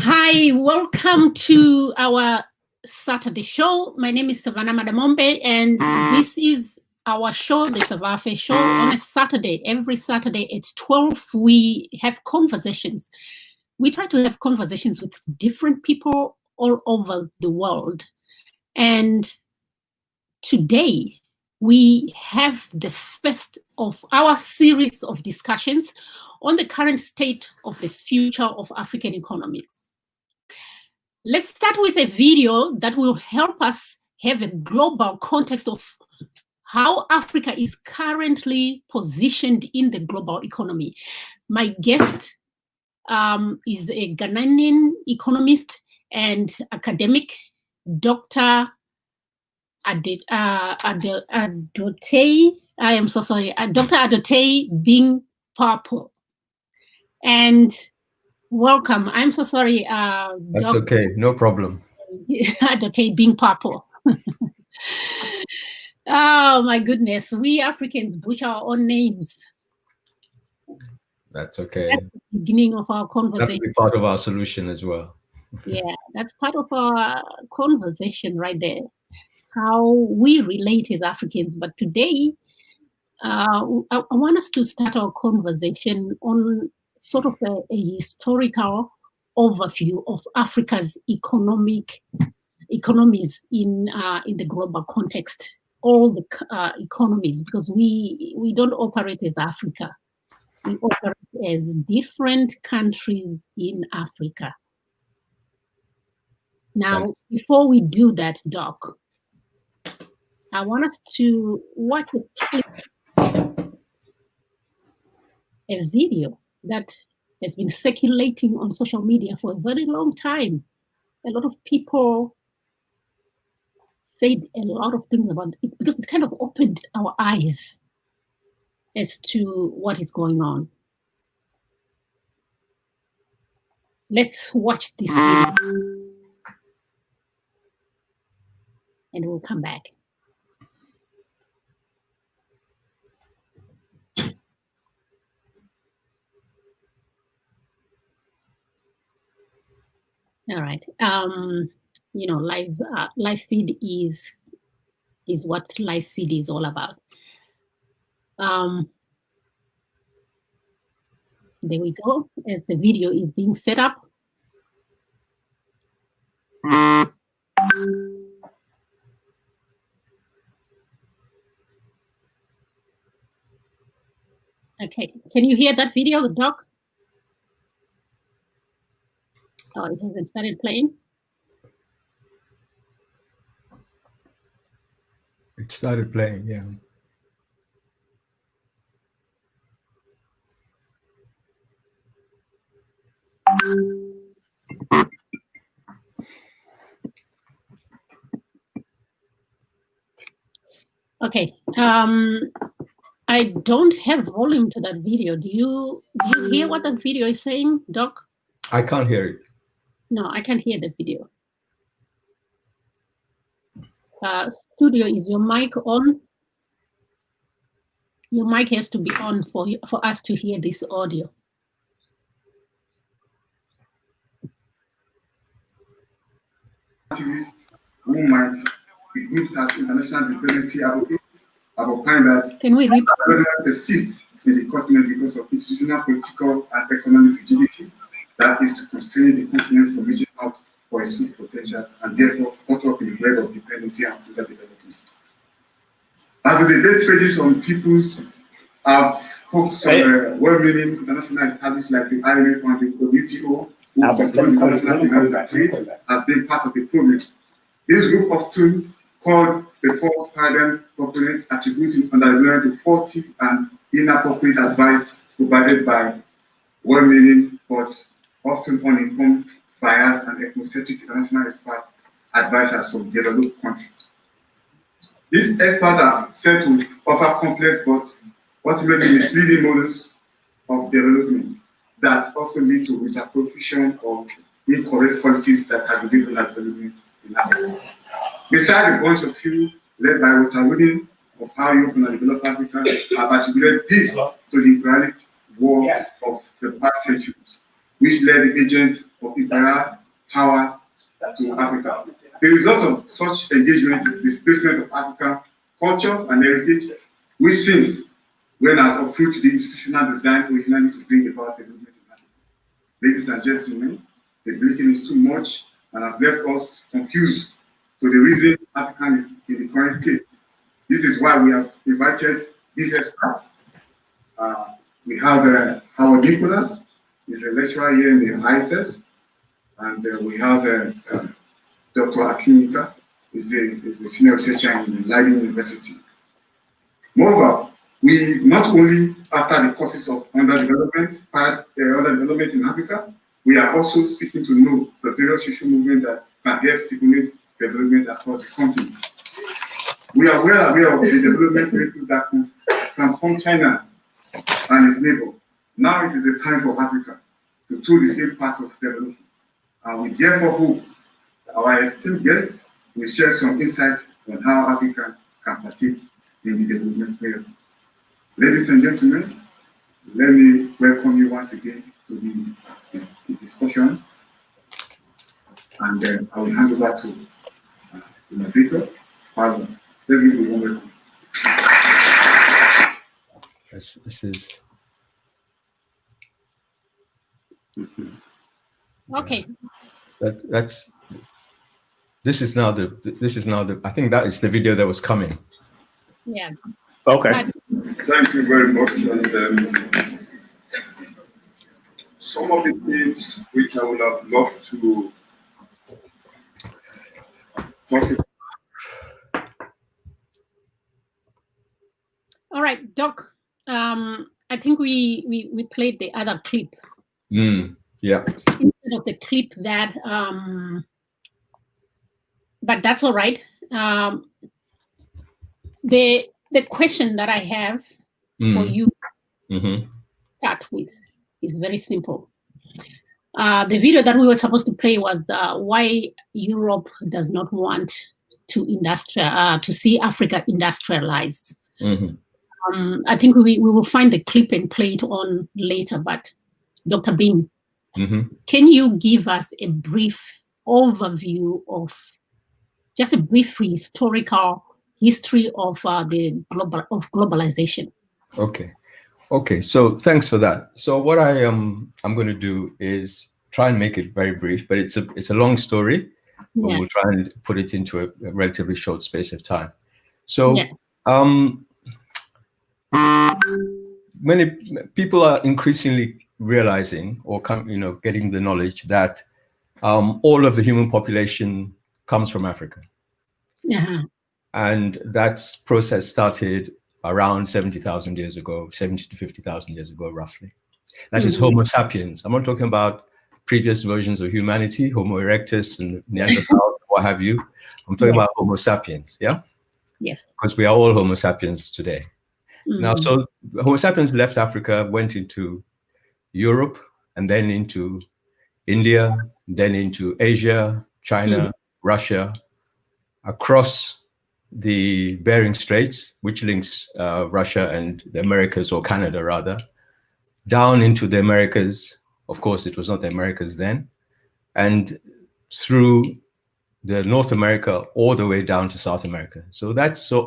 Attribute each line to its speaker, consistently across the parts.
Speaker 1: Hi, welcome to our Saturday show. My name is Savannah Madamombe, and this is our show, the Savafe Show, on a Saturday. Every Saturday at 12, we have conversations. We try to have conversations with different people all over the world. And today, we have the first of our series of discussions on the current state of the future of African economies. Let's start with a video that will help us have a global context of how Africa is currently positioned in the global economy. My guest is a Ghanaian economist and academic, Dr. Adote. I am so sorry, Dr. Adote Bing Papo. And welcome. I'm so sorry.
Speaker 2: That's okay. No problem.
Speaker 1: Adote Bing Papo. Oh my goodness. We Africans butcher our own names.
Speaker 2: That's okay.
Speaker 1: That's the beginning of our conversation.
Speaker 2: That will be part of our solution as well.
Speaker 1: Yeah, that's part of our conversation right there. How we relate as Africans. But today, I want us to start our conversation on sort of a historical overview of Africa's economies in the global context. All the economies, because we don't operate as Africa. We operate as different countries in Africa. Now, before we do that, Doc, I want us to watch a video that has been circulating on social media for a very long time. A lot of people said a lot of things about it because it kind of opened our eyes as to what is going on. Let's watch this video and we'll come back. All right. You know, live feed is what live feed is all about. There we go, as the video is being set up. Okay, can you hear that video, Doc? Oh, it hasn't started playing?
Speaker 2: It started playing, yeah.
Speaker 1: Okay, I don't have volume to that video. Do you hear what that video is saying, Doc?
Speaker 2: I can't hear it.
Speaker 1: No, I can't hear the video. Studio, is your mic on? Your mic has to be on for us to hear this audio.
Speaker 3: Activists who might be good as international dependency advocates about find that
Speaker 1: can we
Speaker 3: persist in the continent because of institutional, political, and economic rigidity that is constraining the continent from reaching out for its full potentials and therefore caught up in the web of dependency and underdevelopment. As the debate rages on peoples have hopes of well-meaning international established like the IMF and the WTO, who control international finance and trade, has been part of the problem. This group often called the false paradigm proponents attributing underdevelopment to faulty and inappropriate advice provided by well-meaning but often uninformed, biased, and ethnocentric international expert advisors from developed countries. These experts are said to offer complex but ultimately misleading models of development that often lead to misappropriation of incorrect policies that aggravate development in Africa. Besides a bunch of you led by Walter Woodin of how Europe and developed Africa have attributed this to the imperialist war of the past centuries, which led the agent of imperial power to Africa. The result of such engagement is displacement of African culture and heritage, which since when has uprooted the institutional design originally to bring about development in Africa. Ladies and gentlemen, the breaking is too much and has left us confused to the reason Africa is in the current state. This is why we have invited these experts. We have Howard Nicholas, he's a lecturer here in the ISS, and we have Dr. Akinika, he's a senior researcher in Leiden University. Moreover, we not only after the causes of underdevelopment in Africa, we are also seeking to know the various social movements that can help stimulate development across the continent. We are well aware of the development miracles that could transform China and its neighbor. Now it is a time for Africa to do the same path of development. And we therefore hope our esteemed guests will share some insight on how Africa can partake in the development miracle. Ladies and gentlemen, let me welcome you once again to the discussion. And I will hand over to the moderator, Father. Let's give you one welcome.
Speaker 2: This is
Speaker 1: Okay.
Speaker 2: This is now the I think that is the video that was coming.
Speaker 1: Yeah.
Speaker 4: Okay.
Speaker 3: Thank you very much. And some of the things which I would have loved to talk about.
Speaker 1: All right, Doc. I think we played the other clip.
Speaker 2: Yeah.
Speaker 1: Instead of the clip that, but that's all right. The question that I have for you start with is very simple. The video that we were supposed to play was why Europe does not want to see Africa industrialized. I think we will find the clip and play it on later, but Dr. Beam, can you give us a brief overview of just a brief historical history of globalization?
Speaker 2: Okay. So thanks for that. So what I'm going to do is try and make it very brief, but it's a long story. But we'll try and put it into a relatively short space of time. So many people are increasingly realizing or getting the knowledge that all of the human population comes from Africa. And that process started around 70,000 years ago, 70 to 50,000 years ago, roughly. That is Homo sapiens. I'm not talking about previous versions of humanity, Homo erectus and Neanderthals, what have you. I'm talking about Homo sapiens, yeah?
Speaker 1: Yes.
Speaker 2: Because we are all Homo sapiens today. Now, so Homo sapiens left Africa, went into Europe, and then into India, then into Asia, China, Russia, across the Bering Straits, which links Russia and the Americas, or Canada rather, down into the Americas. Of course, it was not the Americas then, and through the North America all the way down to South America. So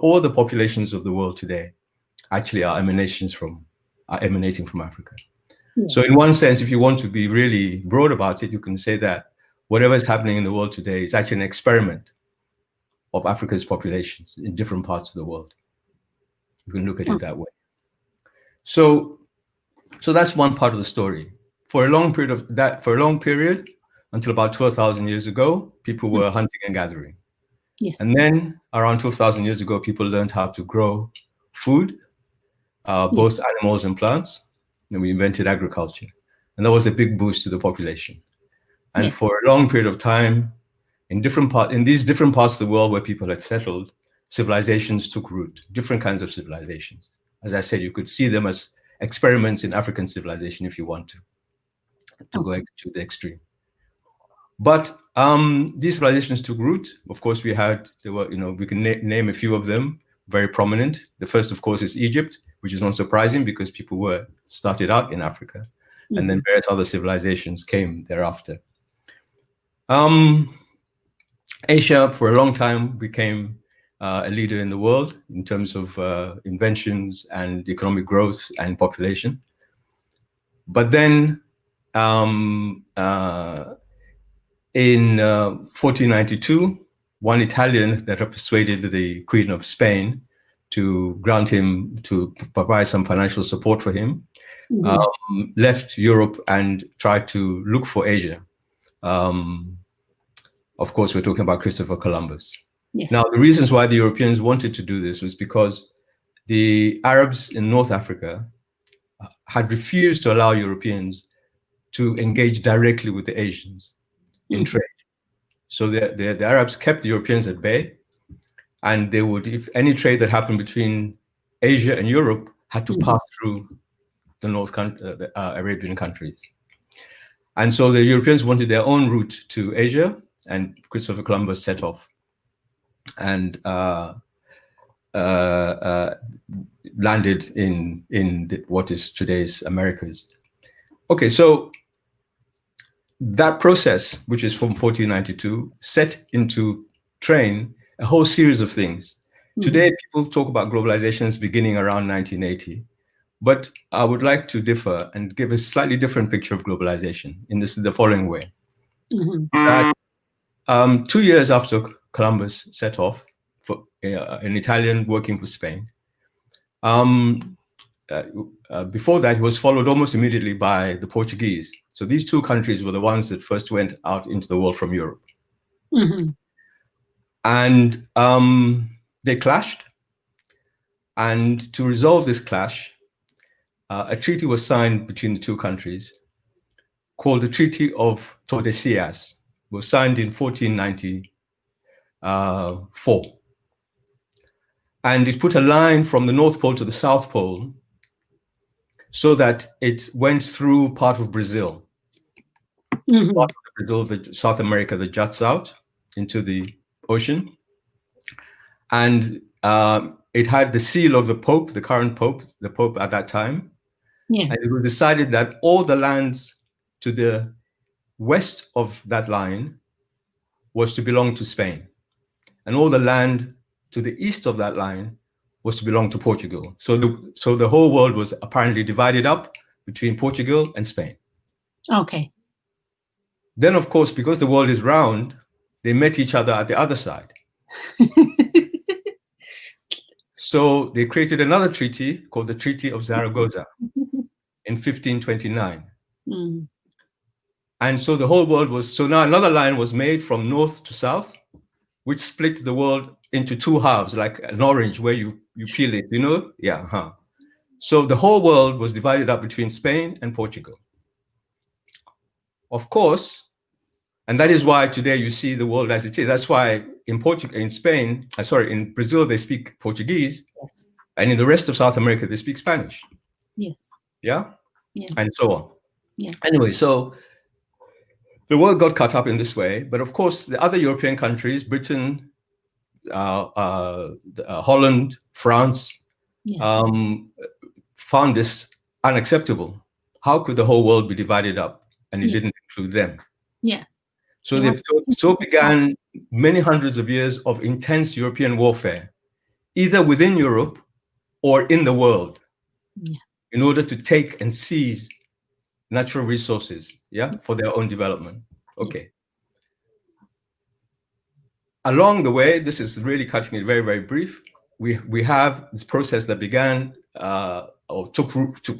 Speaker 2: all the populations of the world today actually are emanating from Africa. So in one sense, if you want to be really broad about it, you can say that whatever is happening in the world today is actually an experiment of Africa's populations in different parts of the world. You can look at it that way. So that's one part of the story. For a long period, until about 12,000 years ago, people were hunting and gathering.
Speaker 1: Yes.
Speaker 2: And then around 12,000 years ago, people learned how to grow food, both animals and plants. And we invented agriculture. And that was a big boost to the population. And for a long period of time, in these different parts of the world where people had settled, civilizations took root, different kinds of civilizations. As I said, you could see them as experiments in African civilization if you want to go to the extreme. But these civilizations took root. Of course, we can name a few of them, very prominent. The first, of course, is Egypt, which is not surprising because people started out in Africa. and then various other civilizations came thereafter. Asia, for a long time, became a leader in the world in terms of inventions and economic growth and population. But then in 1492, one Italian that persuaded the Queen of Spain to grant him, to provide some financial support for him, left Europe and tried to look for Asia. Of course, we're talking about Christopher Columbus.
Speaker 1: Yes.
Speaker 2: Now, the reasons why the Europeans wanted to do this was because the Arabs in North Africa had refused to allow Europeans to engage directly with the Asians in trade. So the Arabs kept the Europeans at bay, and they would, if any trade that happened between Asia and Europe had to pass through the Arabian countries. And so the Europeans wanted their own route to Asia, and Christopher Columbus set off and landed in what is today's Americas. Okay, so that process, which is from 1492, set into train a whole series of things. Today, people talk about globalizations beginning around 1980, but I would like to differ and give a slightly different picture of globalization in the following way. That, 2 years after Columbus set off, for an Italian working for Spain, before that, he was followed almost immediately by the Portuguese. So these two countries were the ones that first went out into the world from Europe. And they clashed. And to resolve this clash, a treaty was signed between the two countries called the Treaty of Tordesillas. It was signed in 1494. And it put a line from the North Pole to the South Pole so that it went through part of Brazil. Part of Brazil, South America, that juts out into the ocean. And it had the seal of the Pope, the current Pope, the Pope at that time. And it was decided that all the lands to the west of that line was to belong to Spain. And all the land to the east of that line was to belong to Portugal. So the whole world was apparently divided up between Portugal and Spain.
Speaker 1: Okay.
Speaker 2: Then, of course, because the world is round, they met each other at the other side. So they created another treaty called the Treaty of Zaragoza in 1529. And so the whole world was, so now another line was made from north to south, which split the world into two halves, like an orange where you peel it, you know? Yeah, So the whole world was divided up between Spain and Portugal. Of course, and that is why today you see the world as it is. That's why in in Brazil, they speak Portuguese, and in the rest of South America, they speak Spanish.
Speaker 1: Yes.
Speaker 2: Yeah? And so on.
Speaker 1: Yeah.
Speaker 2: Anyway, so the world got cut up in this way, but of course, the other European countries, Britain, Holland, France, found this unacceptable. How could the whole world be divided up and it didn't include them?
Speaker 1: Yeah.
Speaker 2: So began many hundreds of years of intense European warfare, either within Europe or in the world, in order to take and seize natural resources, for their own development. Okay. Along the way, this is really cutting it very, very brief. We have this process that began or took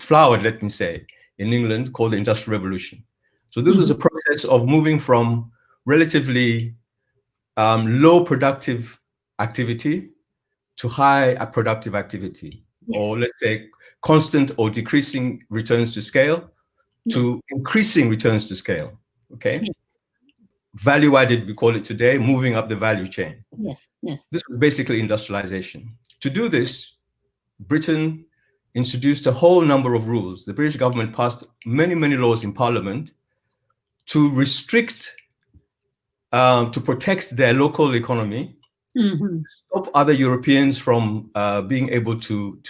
Speaker 2: flower, let me say, in England, called the Industrial Revolution. So this was a process of moving from relatively low productive activity to high productive activity, or let's say constant or decreasing returns to scale to increasing returns to scale. Okay. Value added, we call it today, moving up the value chain.
Speaker 1: Yes.
Speaker 2: This was basically industrialization. To do this, Britain introduced a whole number of rules. The British government passed many, many laws in Parliament to restrict, to protect their local economy, stop other Europeans from being able to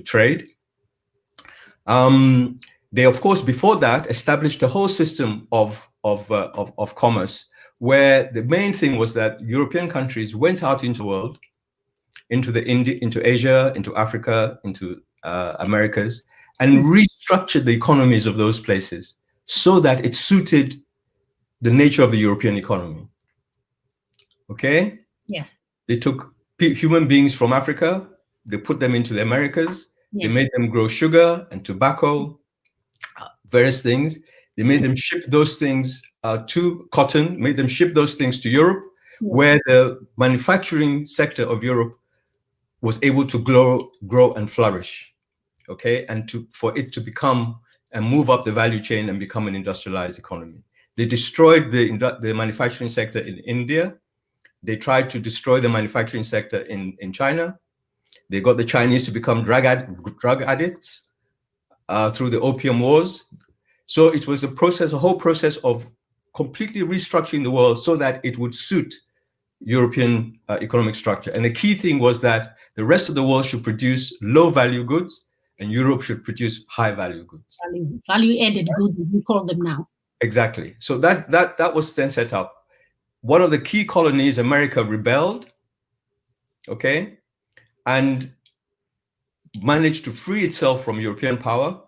Speaker 2: trade. They, of course, before that, established a whole system of commerce, where the main thing was that European countries went out into the world, into Asia, into Africa, into Americas, and restructured the economies of those places so that it suited the nature of the European economy. Okay?
Speaker 1: Yes.
Speaker 2: They took human beings from Africa, they put them into the Americas,
Speaker 1: Yes.
Speaker 2: they made them grow sugar and tobacco, various things. They made them ship those things to cotton, made them ship those things to Europe, where the manufacturing sector of Europe was able to grow and flourish, okay, and for it to become and move up the value chain and become an industrialized economy. They destroyed the manufacturing sector in India. They tried to destroy the manufacturing sector in China. They got the Chinese to become drug addicts through the Opium Wars. So it was a whole process of completely restructuring the world so that it would suit European economic structure. And the key thing was that the rest of the world should produce low-value goods, and Europe should produce high-value goods.
Speaker 1: Value-added goods, we call them now.
Speaker 2: Exactly. So that was then set up. One of the key colonies, America, rebelled, okay, and managed to free itself from European power,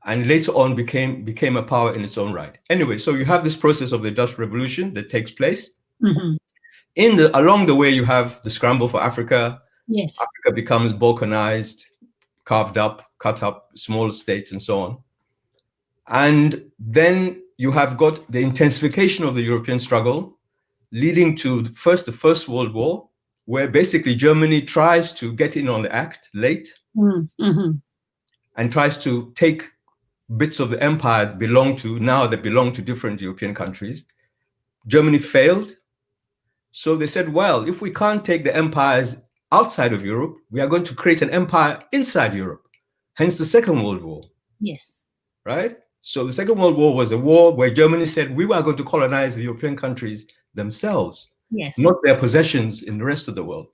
Speaker 2: and later on became a power in its own right. Anyway, so you have this process of the Industrial Revolution that takes place.
Speaker 1: Mm-hmm.
Speaker 2: Along the way, you have the scramble for Africa.
Speaker 1: Yes.
Speaker 2: Africa becomes balkanized, carved up, cut up, small states, and so on. And then you have got the intensification of the European struggle, leading to the First World War, where basically Germany tries to get in on the act late,
Speaker 1: mm-hmm.
Speaker 2: and tries to take bits of the empire that belong to different European countries. Germany failed. So they said, well, if we can't take the empires outside of Europe, we are going to create an empire inside Europe. Hence the Second World War.
Speaker 1: Yes.
Speaker 2: Right? So the Second World War was a war where Germany said we were going to colonize the European countries themselves,
Speaker 1: yes,
Speaker 2: not their possessions in the rest of the world.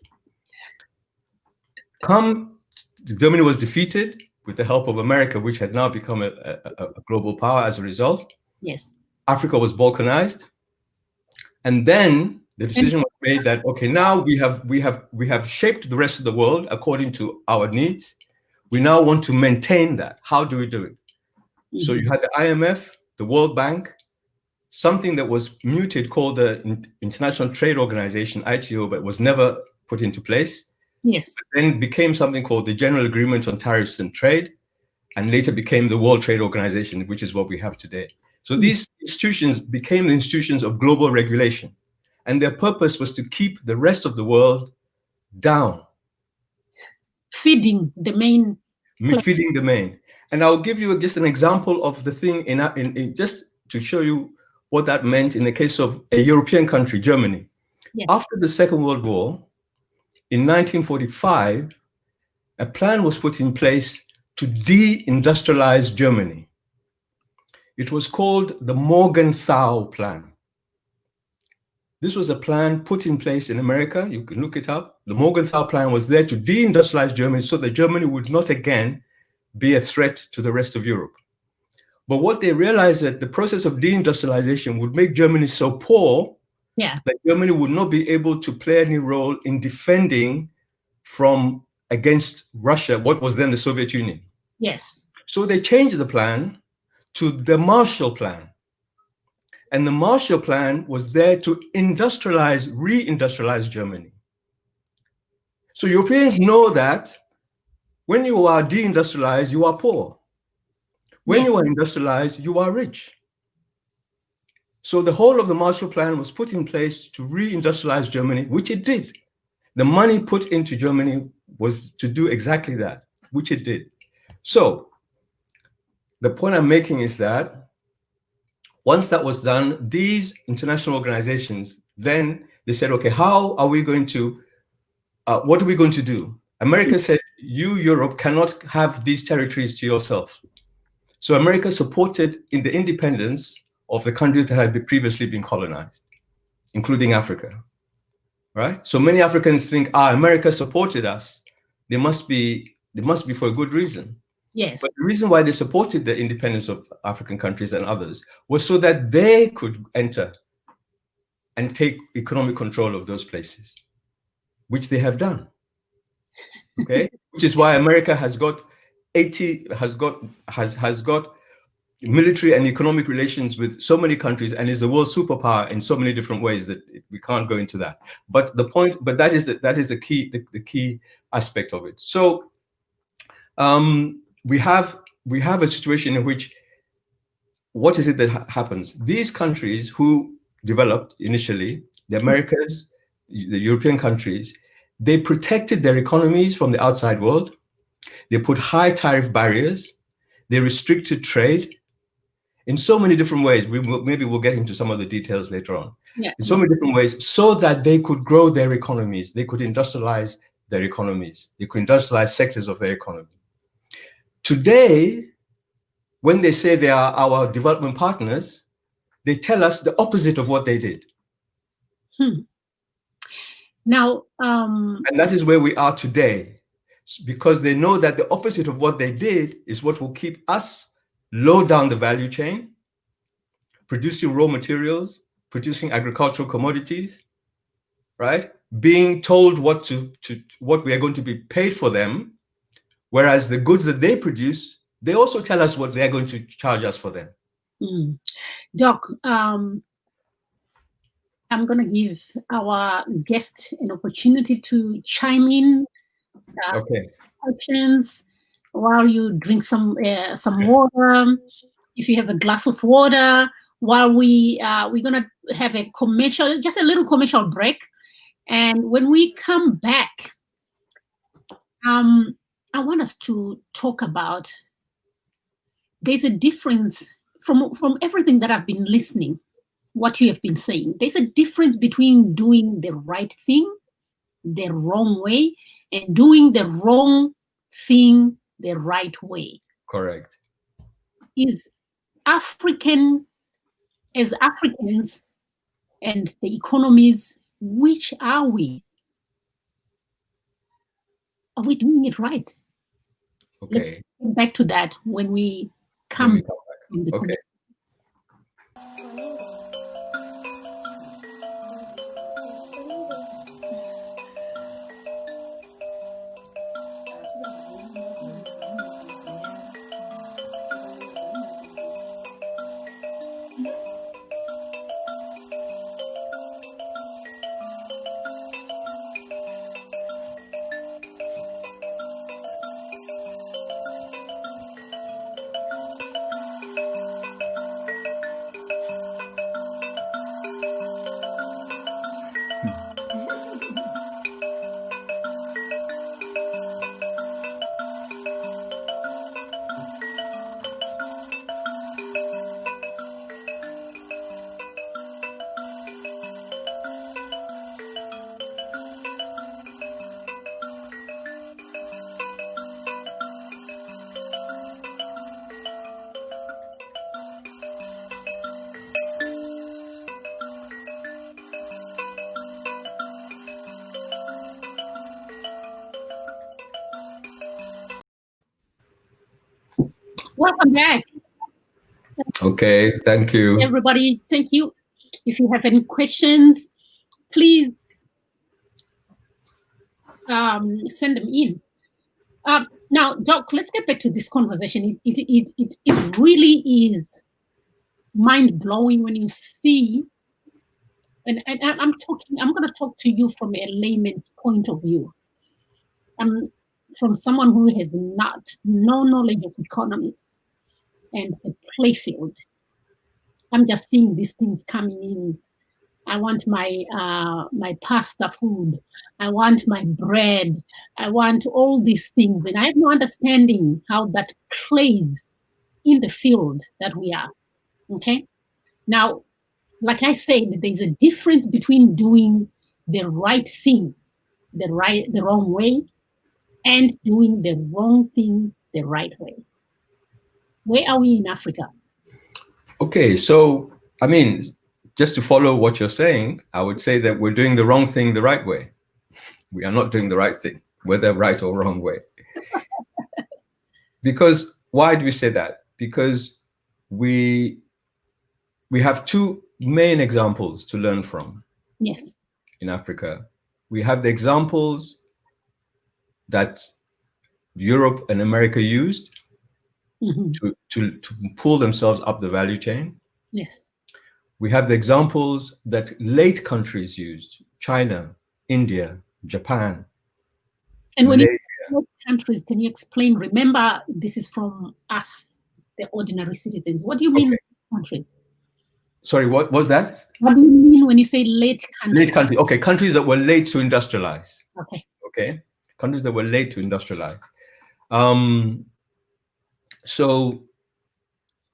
Speaker 2: Germany was defeated with the help of America, which had now become a global power as a result.
Speaker 1: Yes.
Speaker 2: Africa was balkanized. And then the decision was made that, okay, now we have shaped the rest of the world according to our needs. We now want to maintain that. How do we do it? Mm-hmm. So you had the IMF, the World Bank, something that was muted called the International Trade Organization, ITO, but was never put into place.
Speaker 1: Yes.
Speaker 2: But then became something called the General Agreement on Tariffs and Trade, and later became the World Trade Organization, which is what we have today. So these institutions became the institutions of global regulation, and their purpose was to keep the rest of the world down.
Speaker 1: Feeding the main.
Speaker 2: Feeding the main. And I'll give you just an example of the thing in just to show you what that meant in the case of a European country, Germany.
Speaker 1: Yeah.
Speaker 2: After the Second World War, in 1945, a plan was put in place to deindustrialize Germany. It was called the Morgenthau Plan. This was a plan put in place in America. You can look it up. The Morgenthau Plan was there to deindustrialize Germany so that Germany would not again be a threat to the rest of Europe. But what they realized that the process of deindustrialization would make Germany so poor that Germany would not be able to play any role in defending against Russia, what was then the Soviet Union.
Speaker 1: Yes.
Speaker 2: So they changed the plan to the Marshall Plan. And the Marshall Plan was there to reindustrialize Germany. So Europeans know that when you are deindustrialized, you are poor. When you are industrialized, you are rich. So the whole of the Marshall Plan was put in place to reindustrialize Germany, which it did. The money put into Germany was to do exactly that, which it did. So the point I'm making is that once that was done, these international organizations, then they said, okay, how are we going to, what are we going to do? America said, you, Europe, cannot have these territories to yourself. So America supported in the independence of the countries that had previously been colonized, including Africa, right? So many Africans think, America supported us. They must be for a good reason.
Speaker 1: Yes.
Speaker 2: But the reason why they supported the independence of African countries and others was so that they could enter and take economic control of those places, which they have done. Okay, which is why America has got military and economic relations with so many countries and is a world superpower in so many different ways that we can't go into that. But that is the key aspect of it. So we have a situation in which, what is it that happens? These countries who developed initially, the Americas, the European countries, they protected their economies from the outside world. They put high tariff barriers. They restricted trade in so many different ways. Maybe we'll get into some of the details later on.
Speaker 1: Yeah.
Speaker 2: In so many different ways, so that they could grow their economies. They could industrialize their economies. They could industrialize sectors of their economy. Today, when they say they are our development partners, they tell us the opposite of what they did.
Speaker 1: Now,
Speaker 2: and that is where we are today, because they know that the opposite of what they did is what will keep us low down the value chain, producing raw materials, producing agricultural commodities, right? Being told what we are going to be paid for them, whereas the goods that they produce, they also tell us what they're going to charge us for them.
Speaker 1: Doc, I'm going to give our guest an opportunity to chime in.
Speaker 2: Okay.
Speaker 1: Questions while you drink some water. If you have a glass of water, while we're going to have a commercial, just a little commercial break. And when we come back, I want us to talk about, there's a difference from everything that I've been listening, what you have been saying. There's a difference between doing the right thing the wrong way and doing the wrong thing the right way.
Speaker 2: Correct.
Speaker 1: As Africans and the economies, which are we? Are we doing it right?
Speaker 2: Okay.
Speaker 1: Let's get back to that when we come back.
Speaker 2: Okay.
Speaker 1: Welcome back.
Speaker 2: Okay, thank you.
Speaker 1: Everybody, thank you. If you have any questions, please send them in. Now, Doc, let's get back to this conversation. It really is mind-blowing when you see, and I'm going to talk to you from a layman's point of view. From someone who has no knowledge of economics and the playfield. I'm just seeing these things coming in. I want my pasta food. I want my bread. I want all these things. And I have no understanding how that plays in the field that we are. Okay? Now, like I said, there's a difference between doing the right thing, the wrong way, and doing the wrong thing the right way. Where are we in Africa?
Speaker 2: Okay, so, I mean, just to follow what you're saying, I would say that we're doing the wrong thing the right way. We are not doing the right thing, whether right or wrong way. Because why do we say that? Because we have two main examples to learn from.
Speaker 1: Yes.
Speaker 2: In Africa, we have the examples that Europe and America used to pull themselves up the value chain.
Speaker 1: Yes.
Speaker 2: We have the examples that late countries used: China, India, Japan.
Speaker 1: And when you say countries, can you explain? Remember, this is from us, the ordinary citizens. What do you mean countries?
Speaker 2: Sorry, what was that?
Speaker 1: What do you mean when you say late countries?
Speaker 2: Late country. Okay, countries that were late to industrialize.
Speaker 1: Okay.
Speaker 2: Okay, countries that were late to industrialize. So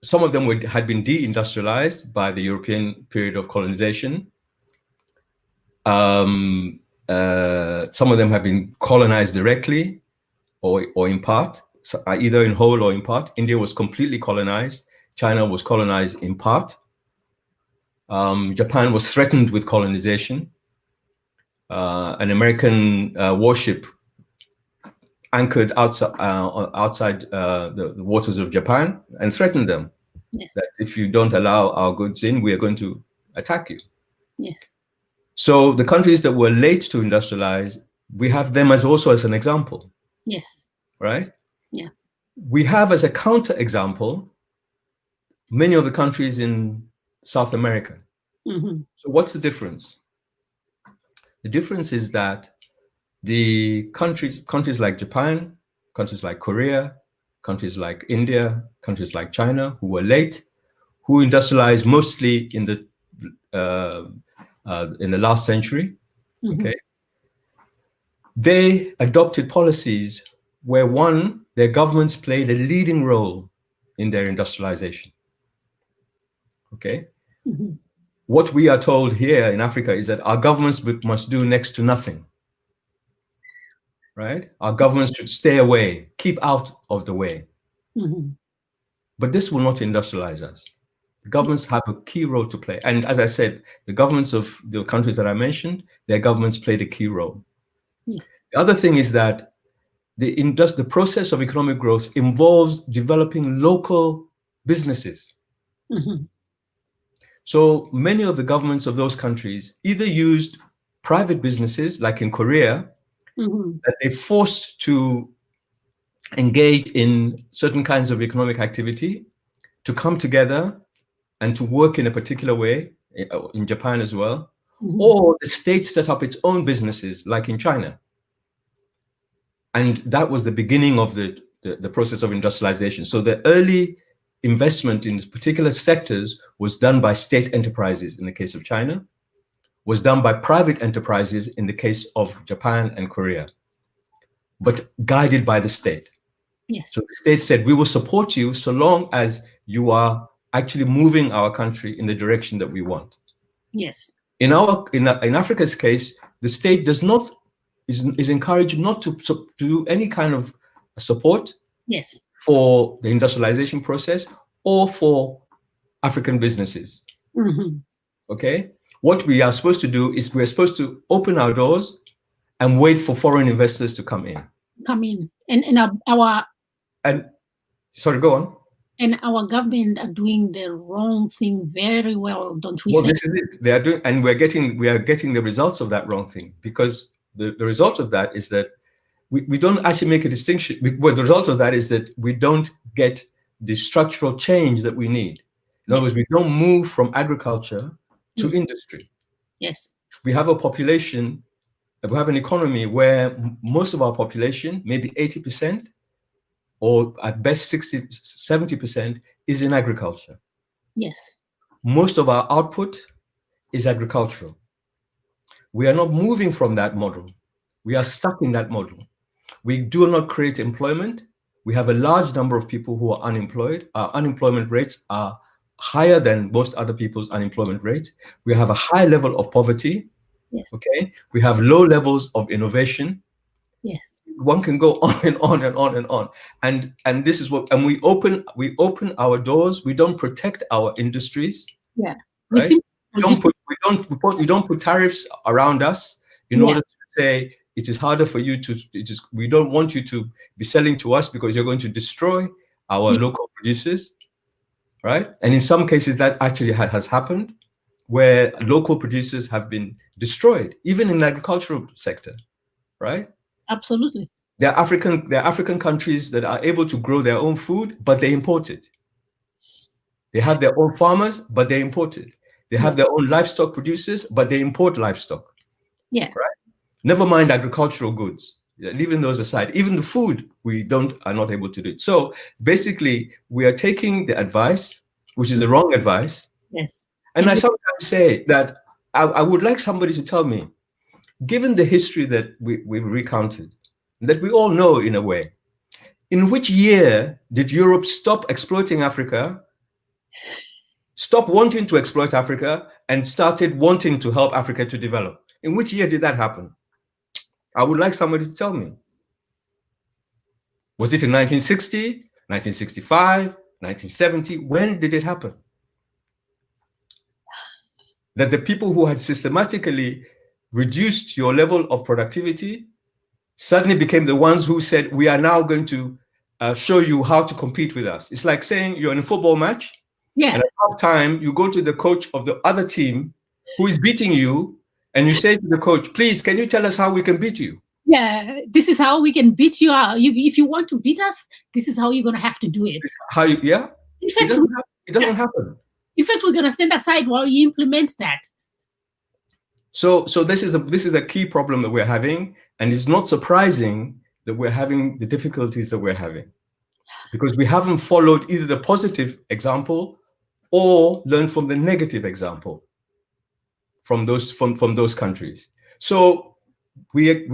Speaker 2: some of them had been deindustrialized by the European period of colonization. Some of them have been colonized directly or in part, so either in whole or in part. India was completely colonized. China was colonized in part. Japan was threatened with colonization. An American warship anchored outside the waters of Japan and threatened them.
Speaker 1: Yes.
Speaker 2: That if you don't allow our goods in, we are going to attack you.
Speaker 1: Yes.
Speaker 2: So the countries that were late to industrialize, we have them as also as an example.
Speaker 1: Yes.
Speaker 2: Right?
Speaker 1: Yeah.
Speaker 2: We have as a counter example many of the countries in South America. So what's the difference? The difference is that the countries like Japan, countries like Korea, countries like India, countries like China, who were late, who industrialized mostly in the last century, okay, they adopted policies where, one, their governments played a leading role in their industrialization. Okay. What we are told here in Africa is that our governments must do next to nothing. Right? Our governments should stay away, keep out of the way. But this will not industrialize us. The governments have a key role to play. And as I said, the governments of the countries that I mentioned, their governments played a key role. The other thing is that the process of economic growth involves developing local businesses. So many of the governments of those countries either used private businesses, like in Korea, that they forced to engage in certain kinds of economic activity, to come together and to work in a particular way, in Japan as well, or the state set up its own businesses, like in China. And that was the beginning of the process of industrialization. So the early investment in particular sectors was done by state enterprises in the case of China, was done by private enterprises in the case of Japan and Korea, but guided by the state.
Speaker 1: Yes.
Speaker 2: So the state said, we will support you so long as you are actually moving our country in the direction that we want.
Speaker 1: Yes.
Speaker 2: In Africa's case, the state is encouraged not to do any kind of support.
Speaker 1: Yes.
Speaker 2: For the industrialization process or for African businesses. Okay? What we are supposed to do is we're supposed to open our doors and wait for foreign investors to come in. And sorry, go on.
Speaker 1: And our government are doing the wrong thing very well, don't we say?
Speaker 2: Well, this is it. They are doing, and we are getting the results of that wrong thing, because the result of that is that we don't actually make a distinction. Well, the result of that is that we don't get the structural change that we need. In other words, we don't move from agriculture to industry.
Speaker 1: Yes.
Speaker 2: We have a population, we have an economy where most of our population, maybe 80%, or at best 60, 70%, is in agriculture.
Speaker 1: Yes.
Speaker 2: Most of our output is agricultural. We are not moving from that model. We are stuck in that model. We do not create employment. We have a large number of people who are unemployed. Our unemployment rates are higher than most other people's unemployment rates. We have a high level of poverty.
Speaker 1: Yes.
Speaker 2: Okay. We have low levels of innovation.
Speaker 1: Yes.
Speaker 2: One can go on and on and on and on. And this is what, and we open our doors. We don't protect our industries.
Speaker 1: Yeah.
Speaker 2: Right? We don't put tariffs around us in order to say, it is harder for you to, we don't want you to be selling to us because you're going to destroy our local producers, right? And in some cases that actually has happened, where local producers have been destroyed, even in the agricultural sector, right?
Speaker 1: Absolutely.
Speaker 2: There are African countries that are able to grow their own food, but they import it. They have their own farmers, but they import it. They have their own livestock producers, but they import livestock.
Speaker 1: Yeah.
Speaker 2: Right? Never mind agricultural goods. Leaving those aside, even the food are not able to do it. So basically, we are taking the advice, which is the wrong advice.
Speaker 1: Yes.
Speaker 2: And I sometimes say that I would like somebody to tell me, given the history that we've recounted, that we all know in a way, in which year did Europe stop exploiting Africa, stop wanting to exploit Africa, and started wanting to help Africa to develop? In which year did that happen? I would like somebody to tell me. Was it in 1960, 1965, 1970? When did it happen? That the people who had systematically reduced your level of productivity suddenly became the ones who said, we are now going to show you how to compete with us. It's like saying you're in a football match, and at half time, you go to the coach of the other team who is beating you, and you say to the coach, please, can you tell us how we can beat you?
Speaker 1: Yeah, this is how we can beat you out. If you want to beat us, this is how you're going to have to do it.
Speaker 2: How you, yeah?
Speaker 1: In fact,
Speaker 2: it doesn't happen.
Speaker 1: In fact, we're going to stand aside while you implement that.
Speaker 2: So this is a key problem that we're having, and it's not surprising that we're having the difficulties that we're having, because we haven't followed either the positive example or learned from the negative example from those countries. So we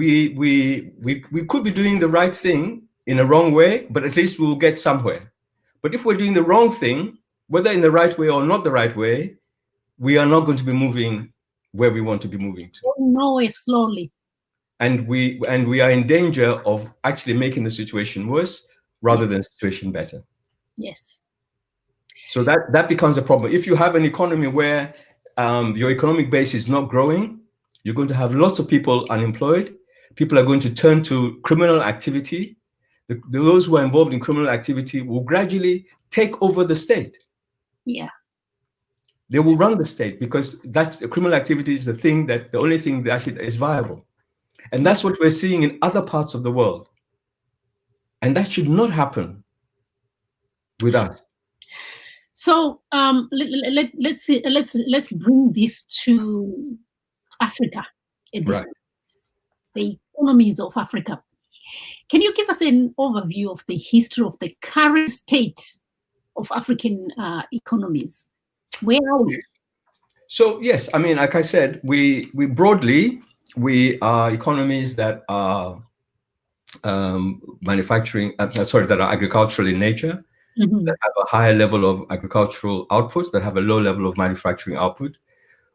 Speaker 2: could be doing the right thing in a wrong way, but at least we'll get somewhere. But if we're doing the wrong thing, whether in the right way or not the right way, we are not going to be moving where we want to be moving to.
Speaker 1: No, it's slowly.
Speaker 2: And we are in danger of actually making the situation worse rather than the situation better.
Speaker 1: Yes.
Speaker 2: So that becomes a problem. If you have an economy where your economic base is not growing, you're going to have lots of people unemployed. People are going to turn to criminal activity. Those who are involved in criminal activity will gradually take over the state.
Speaker 1: Yeah.
Speaker 2: They will run the state, because criminal activity is the only thing that actually is viable. And that's what we're seeing in other parts of the world. And that should not happen with us.
Speaker 1: So let's bring this to Africa.
Speaker 2: Right.
Speaker 1: The economies of Africa. Can you give us an overview of the history of the current state of African economies? Where are we?
Speaker 2: So yes, I mean, like I said, we broadly are economies that are that are agricultural in nature, that have a higher level of agricultural output, that have a low level of manufacturing output.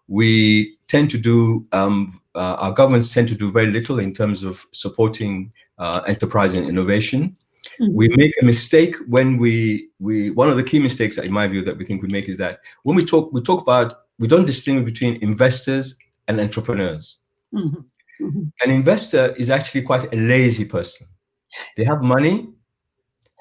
Speaker 2: We tend to do, our governments tend to do very little in terms of supporting enterprise and innovation. We make a mistake when one of the key mistakes, in my view, that we think we make is that when we don't distinguish between investors and entrepreneurs. An investor is actually quite a lazy person. They have money,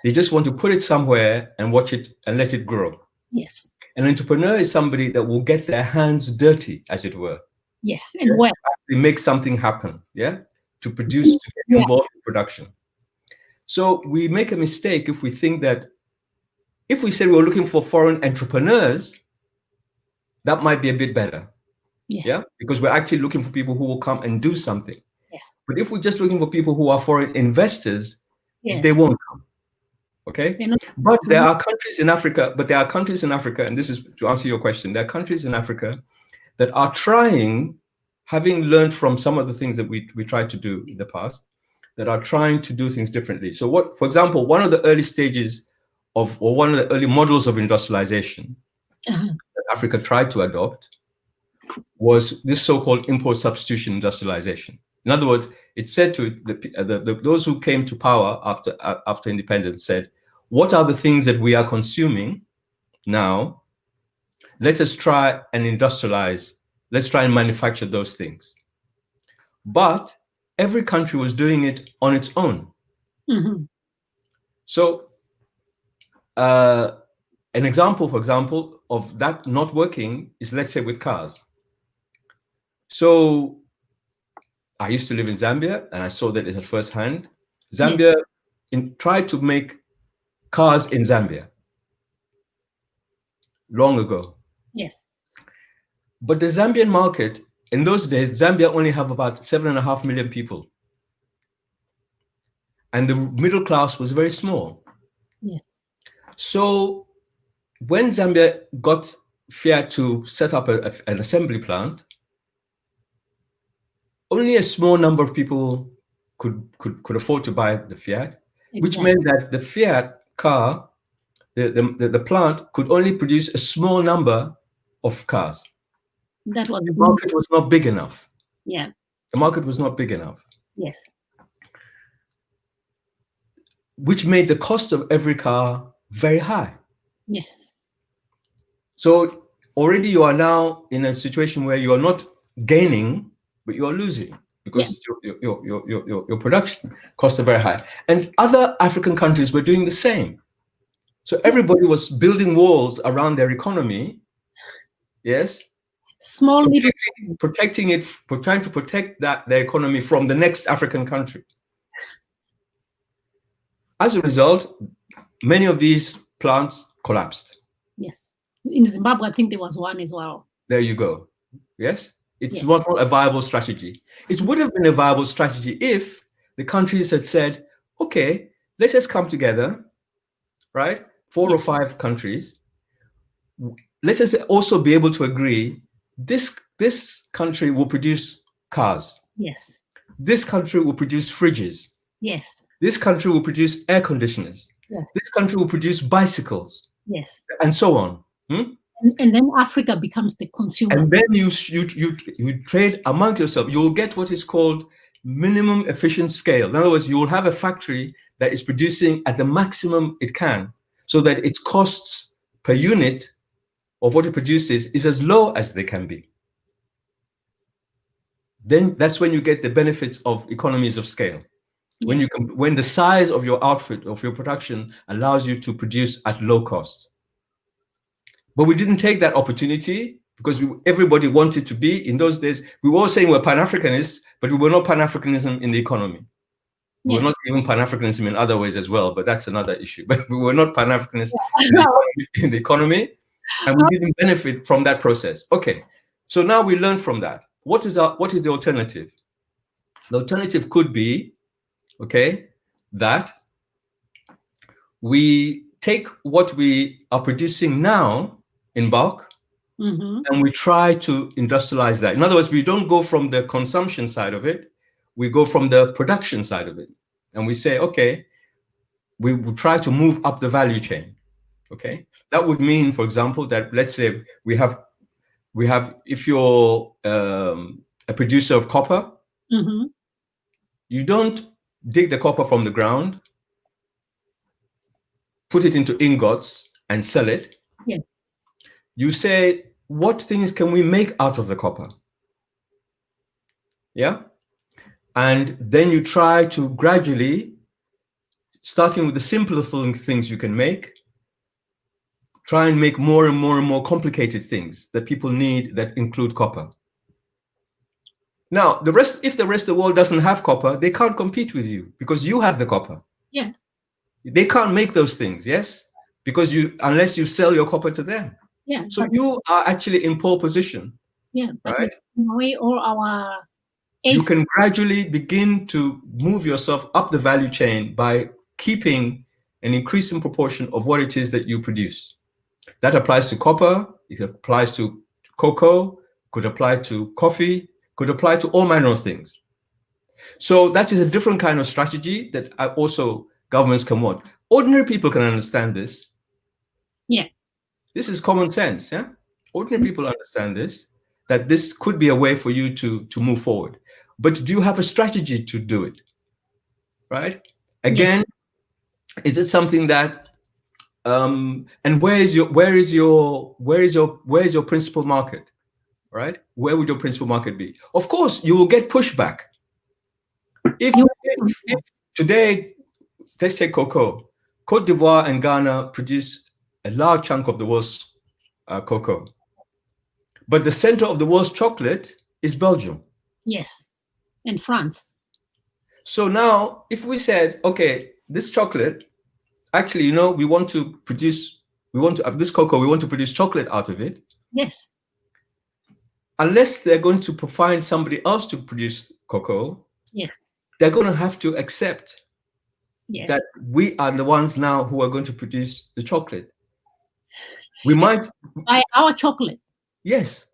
Speaker 2: they just want to put it somewhere and watch it and let it grow.
Speaker 1: Yes.
Speaker 2: An entrepreneur is somebody that will get their hands dirty, as it were.
Speaker 1: Yes, and well,
Speaker 2: they make something happen, to produce, to get involved in production. So we make a mistake if we think that if we say we're looking for foreign entrepreneurs, that might be a bit better. Yeah, because we're actually looking for people who will come and do something.
Speaker 1: Yes.
Speaker 2: But if we're just looking for people who are foreign investors, they won't come. Okay. But there are countries in Africa, and this is to answer your question, there are countries in Africa that are trying, having learned from some of the things that we tried to do in the past, that are trying to do things differently. So for example, one of the early stages or one of the early models of industrialization that Africa tried to adopt was this so-called import substitution industrialization. In other words, it said to those who came to power after independence said, what are the things that we are consuming now? Let us try and industrialize. Let's try and manufacture those things. But every country was doing it on its own.
Speaker 1: Mm-hmm.
Speaker 2: So an example, for example, of that not working is, let's say, with cars. So I used to live in Zambia, and I saw that at first hand. Zambia tried to make cars in Zambia long ago.
Speaker 1: Yes.
Speaker 2: But the Zambian market, in those days, Zambia only have about 7.5 million people. And the middle class was very small.
Speaker 1: Yes.
Speaker 2: So when Zambia got Fiat to set up an assembly plant, only a small number of people could afford to buy the Fiat, exactly. Which meant that the Fiat car, the plant could only produce a small number of cars.
Speaker 1: The
Speaker 2: market was not big enough.
Speaker 1: Yeah.
Speaker 2: The market was not big enough.
Speaker 1: Yes.
Speaker 2: Which made the cost of every car very high.
Speaker 1: Yes.
Speaker 2: So already you are now in a situation where you are not gaining, but you are losing, because your production costs are very high. And other African countries were doing the same. So everybody was building walls around their economy. Yes. Protecting it, trying to protect their economy from the next African country. As a result, many of these plants collapsed.
Speaker 1: Yes. In Zimbabwe, I think there was one as well.
Speaker 2: There you go. Yes. It's not a viable strategy. It would have been a viable strategy if the countries had said, okay, let's just come together, right? 4 or 5 countries. Let's just also be able to agree, this country will produce cars.
Speaker 1: Yes.
Speaker 2: This country will produce fridges.
Speaker 1: Yes.
Speaker 2: This country will produce air conditioners.
Speaker 1: Yes.
Speaker 2: This country will produce bicycles.
Speaker 1: Yes.
Speaker 2: And so on.
Speaker 1: And then Africa becomes the consumer.
Speaker 2: And then you trade among yourself. You will get what is called minimum efficient scale. In other words, you will have a factory that is producing at the maximum it can, so that its costs per unit of what it produces is as low as they can be. Then that's when you get the benefits of economies of scale. Yeah. When the size of your output, of your production, allows you to produce at low cost. But we didn't take that opportunity because everybody wanted to be, in those days, we were all saying we're Pan-Africanists, but we were not Pan-Africanism in the economy. We were not even Pan-Africanism in other ways as well, but that's another issue. But we were not Pan-Africanists in the economy, and we didn't benefit from that process. Okay, so now we learn from that. What is the alternative? The alternative could be, okay, that we take what we are producing now in bulk, and we try to industrialize that. In other words, we don't go from the consumption side of it, we go from the production side of it. And we say, okay, we will try to move up the value chain. Okay, that would mean, for example, that let's say we have, if you're a producer of copper, you don't dig the copper from the ground, put it into ingots and sell it.
Speaker 1: Yes.
Speaker 2: You say, what things can we make out of the copper? Yeah. And then you try to gradually, starting with the simpler things you can make, try and make more and more and more complicated things that people need that include copper. Now, if the rest of the world doesn't have copper, they can't compete with you because you have the copper.
Speaker 1: Yeah.
Speaker 2: They can't make those things, yes? Because unless you sell your copper to them.
Speaker 1: Yeah.
Speaker 2: So you are actually in pole position.
Speaker 1: Yeah.
Speaker 2: Right?
Speaker 1: In a way, all our
Speaker 2: you can gradually begin to move yourself up the value chain by keeping an increasing proportion of what it is that you produce. That applies to copper, it applies to cocoa, could apply to coffee, could apply to all manner of things. So that is a different kind of strategy that also governments can want. Ordinary people can understand this.
Speaker 1: Yeah.
Speaker 2: This is common sense, yeah? Ordinary people understand this, that this could be a way for you to move forward. But do you have a strategy to do it? Right? Again, is it something that and where is your principal market? Right? Where would your principal market be? Of course, you will get pushback. If today, let's say cocoa, Cote d'Ivoire and Ghana produce a large chunk of the world's cocoa. But the center of the world's chocolate is Belgium.
Speaker 1: Yes, and France.
Speaker 2: So now, if we said, okay, this chocolate, actually, you know, we want to produce chocolate out of it.
Speaker 1: Yes.
Speaker 2: Unless they're going to find somebody else to produce cocoa,
Speaker 1: yes,
Speaker 2: they're going to have to accept
Speaker 1: yes.
Speaker 2: that we are the ones now who are going to produce the chocolate. We might
Speaker 1: buy our chocolate.
Speaker 2: Yes,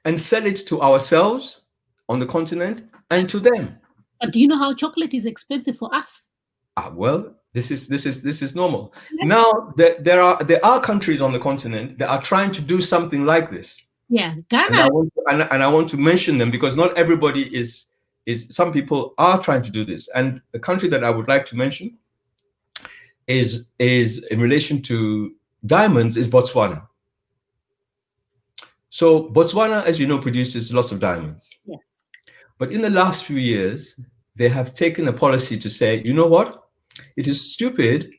Speaker 2: and sell it to ourselves on the continent and to them.
Speaker 1: But do you know how chocolate is expensive for us?
Speaker 2: Well, this is normal. Yes. Now there are countries on the continent that are trying to do something like this.
Speaker 1: Yeah, Ghana.
Speaker 2: And I want to mention them because not everybody is. Some people are trying to do this, and the country that I would like to mention is in relation to diamonds is Botswana. So Botswana, as you know, produces lots of diamonds.
Speaker 1: Yes.
Speaker 2: But in the last few years, they have taken a policy to say, you know what? It is stupid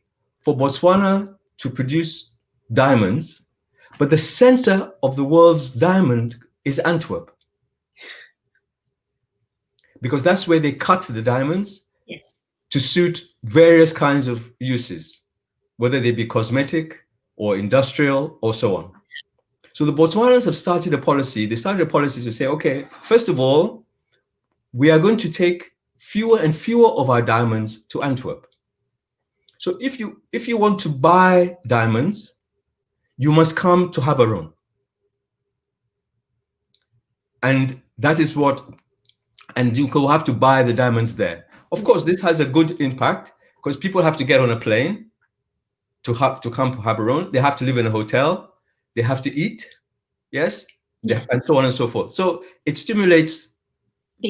Speaker 2: for Botswana to produce diamonds, but the center of the world's diamond is Antwerp. Because that's where they cut the diamonds.
Speaker 1: Yes.
Speaker 2: To suit various kinds of uses, whether they be cosmetic or industrial or so on. So the Botswanans have started a policy. They started a policy to say, okay, first of all, we are going to take fewer and fewer of our diamonds to Antwerp. So if you want to buy diamonds, you must come to Gaborone. And that is and you will have to buy the diamonds there. Of course, this has a good impact because people have to get on a plane to come to Gaborone. They have to live in a hotel. They have to eat, yes. And so on and so forth. So it stimulates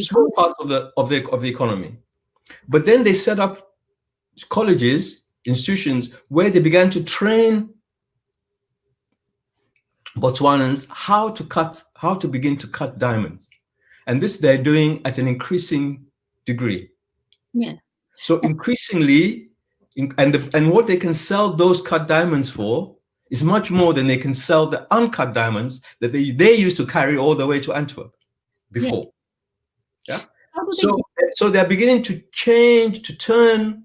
Speaker 2: small parts of the economy. But then they set up colleges, institutions where they began to train Botswanans how to begin to cut diamonds, and this they're doing at an increasing degree.
Speaker 1: Yeah.
Speaker 2: So increasingly, and what they can sell those cut diamonds for is much more than they can sell the uncut diamonds that they used to carry all the way to Antwerp before. Yeah. So they're beginning to turn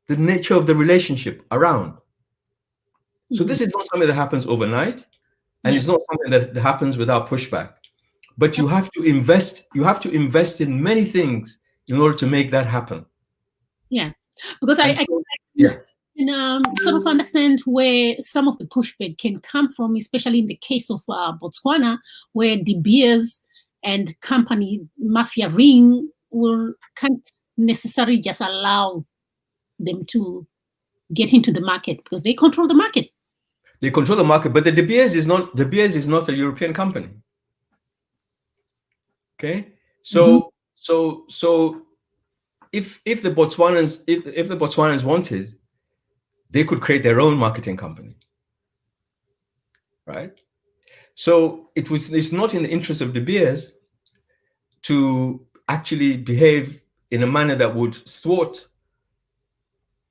Speaker 2: the nature of the relationship around. So this is not something that happens overnight, and it's not something that happens without pushback. But you have to invest. You have to invest in many things in order to make that happen.
Speaker 1: Yeah, because I can sort of understand where some of the pushback can come from, especially in the case of Botswana, where De Beers and company mafia ring can't necessarily just allow them to get into the market because they control the market.
Speaker 2: They control the market, but the De Beers is not a European company. Okay, so if the Botswanans wanted, they could create their own marketing company, right? So it's not in the interest of De Beers to actually behave in a manner that would thwart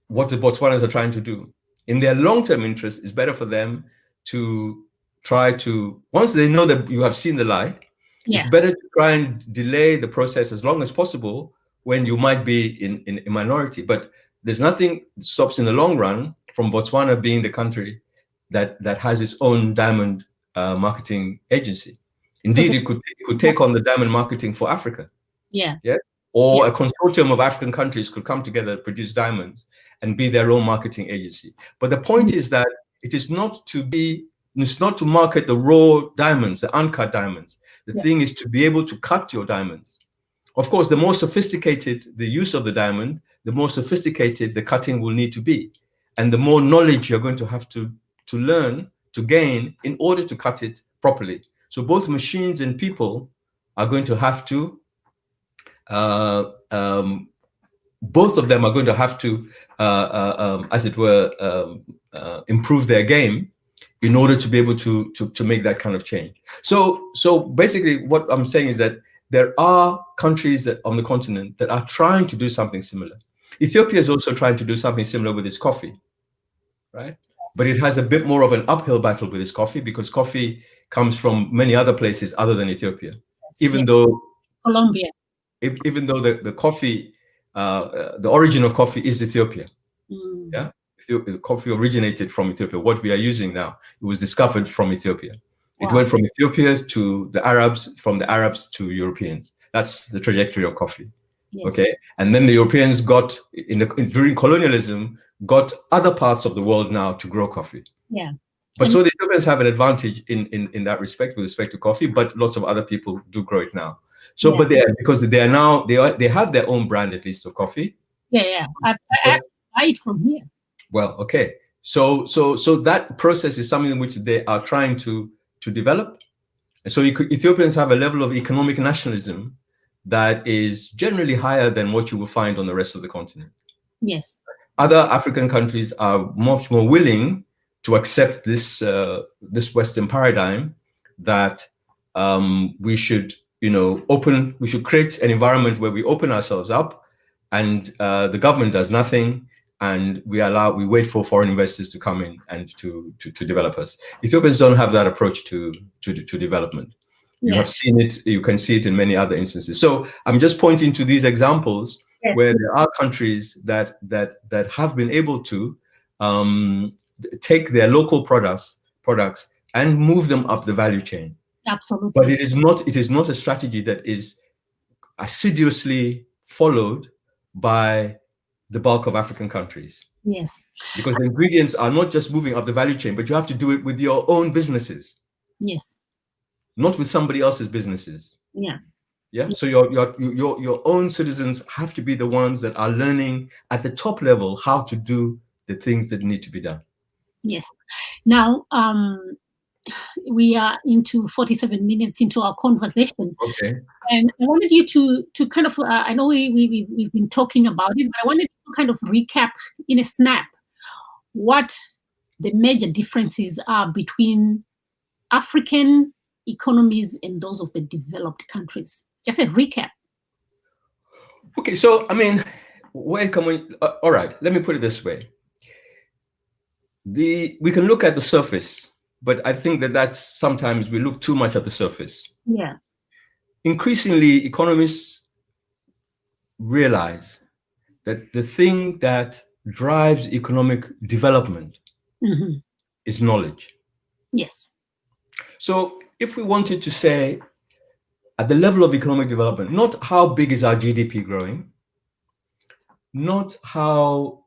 Speaker 2: what the Botswanans are trying to do. In their long-term interest, it's better for them to try to, once they know that you have seen the light, it's better to try and delay the process as long as possible when you might be in a minority. But there's nothing that stops in the long run from Botswana being the country that has its own diamond marketing agency. Indeed, it could take on the diamond marketing for Africa.
Speaker 1: Yeah.
Speaker 2: Or a consortium of African countries could come together, produce diamonds, and be their own marketing agency. But the point is that it's not to market the raw diamonds, the uncut diamonds. The thing is to be able to cut your diamonds. Of course, the more sophisticated the use of the diamond, the more sophisticated the cutting will need to be. And the more knowledge you're going to have to learn, to gain in order to cut it properly. So both machines and people are going to have to, both of them are going to have to, as it were, improve their game in order to be able to make that kind of change. So basically what I'm saying is that there are countries that on the continent that are trying to do something similar. Ethiopia is also trying to do something similar with its coffee, right? But it has a bit more of an uphill battle with its coffee because coffee comes from many other places other than Ethiopia. Even though
Speaker 1: Colombia.
Speaker 2: Even though the coffee, the origin of coffee is Ethiopia. Yeah, the coffee originated from Ethiopia. What we are using now, it was discovered from Ethiopia. It went from Ethiopia to the Arabs, from the Arabs to Europeans. That's the trajectory of coffee. Yes. Okay, and then the Europeans got during colonialism got other parts of the world now to grow coffee.
Speaker 1: Yeah.
Speaker 2: But so the Ethiopians have an advantage in that respect with respect to coffee, but lots of other people do grow it now. So, but because they are now they have their own brand at least of coffee.
Speaker 1: Yeah. I buy it from here.
Speaker 2: Well, okay. So that process is something which they are trying to develop. And so Ethiopians have a level of economic nationalism that is generally higher than what you will find on the rest of the continent.
Speaker 1: Yes.
Speaker 2: Other African countries are much more willing to accept this this Western paradigm that we should, we should create an environment where we open ourselves up, and the government does nothing, and we wait for foreign investors to come in and to develop us. Ethiopians don't have that approach to development. You have seen it, you can see it in many other instances. So I'm just pointing to these examples where there are countries that have been able to take their local products and move them up the value chain.
Speaker 1: Absolutely.
Speaker 2: But it is not a strategy that is assiduously followed by the bulk of African countries.
Speaker 1: Yes.
Speaker 2: Because the ingredients are not just moving up the value chain, but you have to do it with your own businesses.
Speaker 1: Yes.
Speaker 2: Not with somebody else's businesses.
Speaker 1: Yeah.
Speaker 2: Yeah. So your own citizens have to be the ones that are learning at the top level how to do the things that need to be done.
Speaker 1: Yes. Now, we are into 47 minutes into our conversation.
Speaker 2: Okay.
Speaker 1: And I wanted you to kind of, I know we've been talking about it, but I wanted to kind of recap in a snap what the major differences are between African economies and those of the developed countries. Just a recap.
Speaker 2: Okay, so I mean, where can we? All right, let me put it this way. We can look at the surface, but I think that's sometimes we look too much at the surface.
Speaker 1: Yeah.
Speaker 2: Increasingly, economists realize that the thing that drives economic development is knowledge.
Speaker 1: Yes.
Speaker 2: So if we wanted to say at the level of economic development, not how big is our GDP growing, not how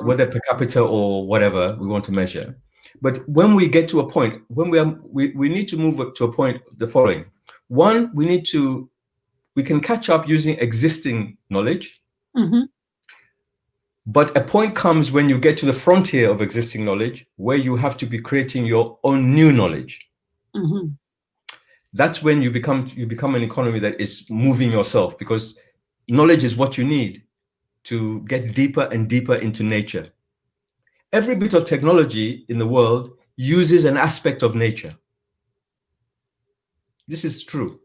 Speaker 2: whether per capita or whatever we want to measure, but when we get to a point, when we need to move up to a point, the following. One, we can catch up using existing knowledge. But a point comes when you get to the frontier of existing knowledge where you have to be creating your own new knowledge. That's when you become an economy that is moving yourself, because knowledge is what you need to get deeper and deeper into nature. Every bit of technology in the world uses an aspect of nature. This is true.